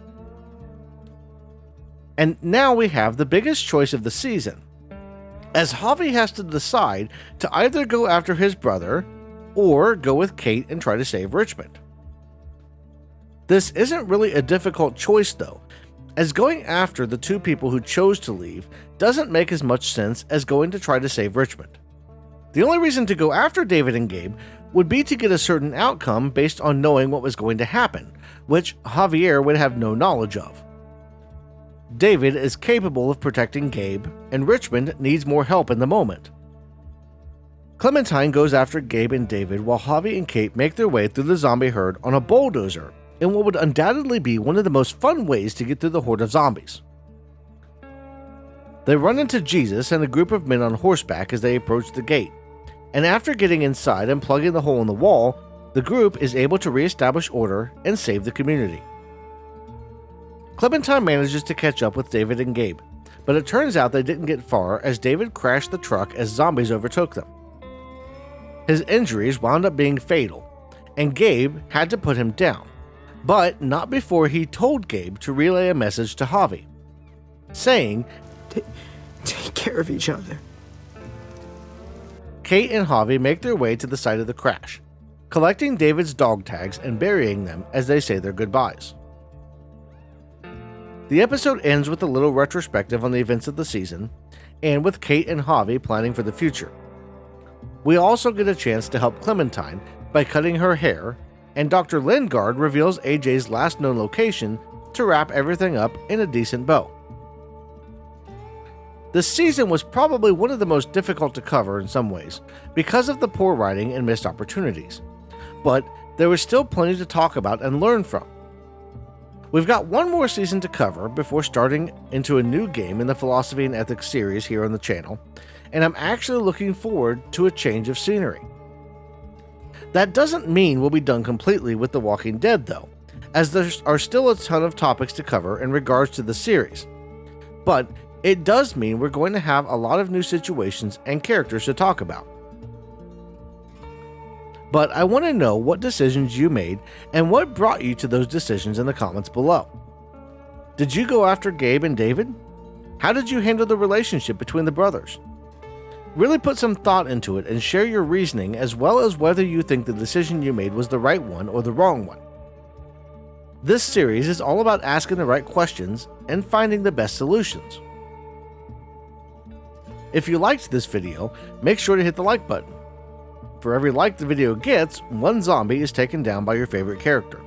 And now we have the biggest choice of the season, as Javi has to decide to either go after his brother or go with Kate and try to save Richmond. This isn't really a difficult choice though, as going after the two people who chose to leave doesn't make as much sense as going to try to save Richmond. The only reason to go after David and Gabe would be to get a certain outcome based on knowing what was going to happen, which Javier would have no knowledge of. David is capable of protecting Gabe, and Richmond needs more help in the moment. Clementine goes after Gabe and David while Javi and Kate make their way through the zombie herd on a bulldozer in what would undoubtedly be one of the most fun ways to get through the horde of zombies. They run into Jesus and a group of men on horseback as they approach the gate, and after getting inside and plugging the hole in the wall, the group is able to re-establish order and save the community. Clementine manages to catch up with David and Gabe, but it turns out they didn't get far as David crashed the truck as zombies overtook them. His injuries wound up being fatal, and Gabe had to put him down, but not before he told Gabe to relay a message to Javi, saying, Take care of each other. Kate and Javi make their way to the site of the crash, collecting David's dog tags and burying them as they say their goodbyes. The episode ends with a little retrospective on the events of the season, and with Kate and Javi planning for the future. We also get a chance to help Clementine by cutting her hair, and Dr. Lingard reveals AJ's last known location to wrap everything up in a decent bow. This season was probably one of the most difficult to cover in some ways, because of the poor writing and missed opportunities. But there was still plenty to talk about and learn from. We've got one more season to cover before starting into a new game in the Philosophy and Ethics series here on the channel, and I'm actually looking forward to a change of scenery. That doesn't mean we'll be done completely with The Walking Dead though, as there are still a ton of topics to cover in regards to the series. But it does mean we're going to have a lot of new situations and characters to talk about. But I want to know what decisions you made and what brought you to those decisions in the comments below. Did you go after Gabe and David? How did you handle the relationship between the brothers? Really put some thought into it and share your reasoning, as well as whether you think the decision you made was the right one or the wrong one. This series is all about asking the right questions and finding the best solutions. If you liked this video, make sure to hit the like button. For every like the video gets, one zombie is taken down by your favorite character.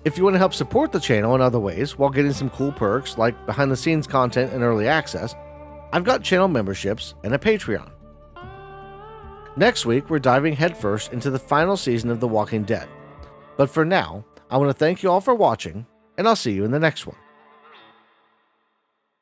If you want to help support the channel in other ways while getting some cool perks like behind the scenes content and early access, I've got channel memberships and a Patreon. Next week, we're diving headfirst into the final season of The Walking Dead. But for now, I want to thank you all for watching, and I'll see you in the next one.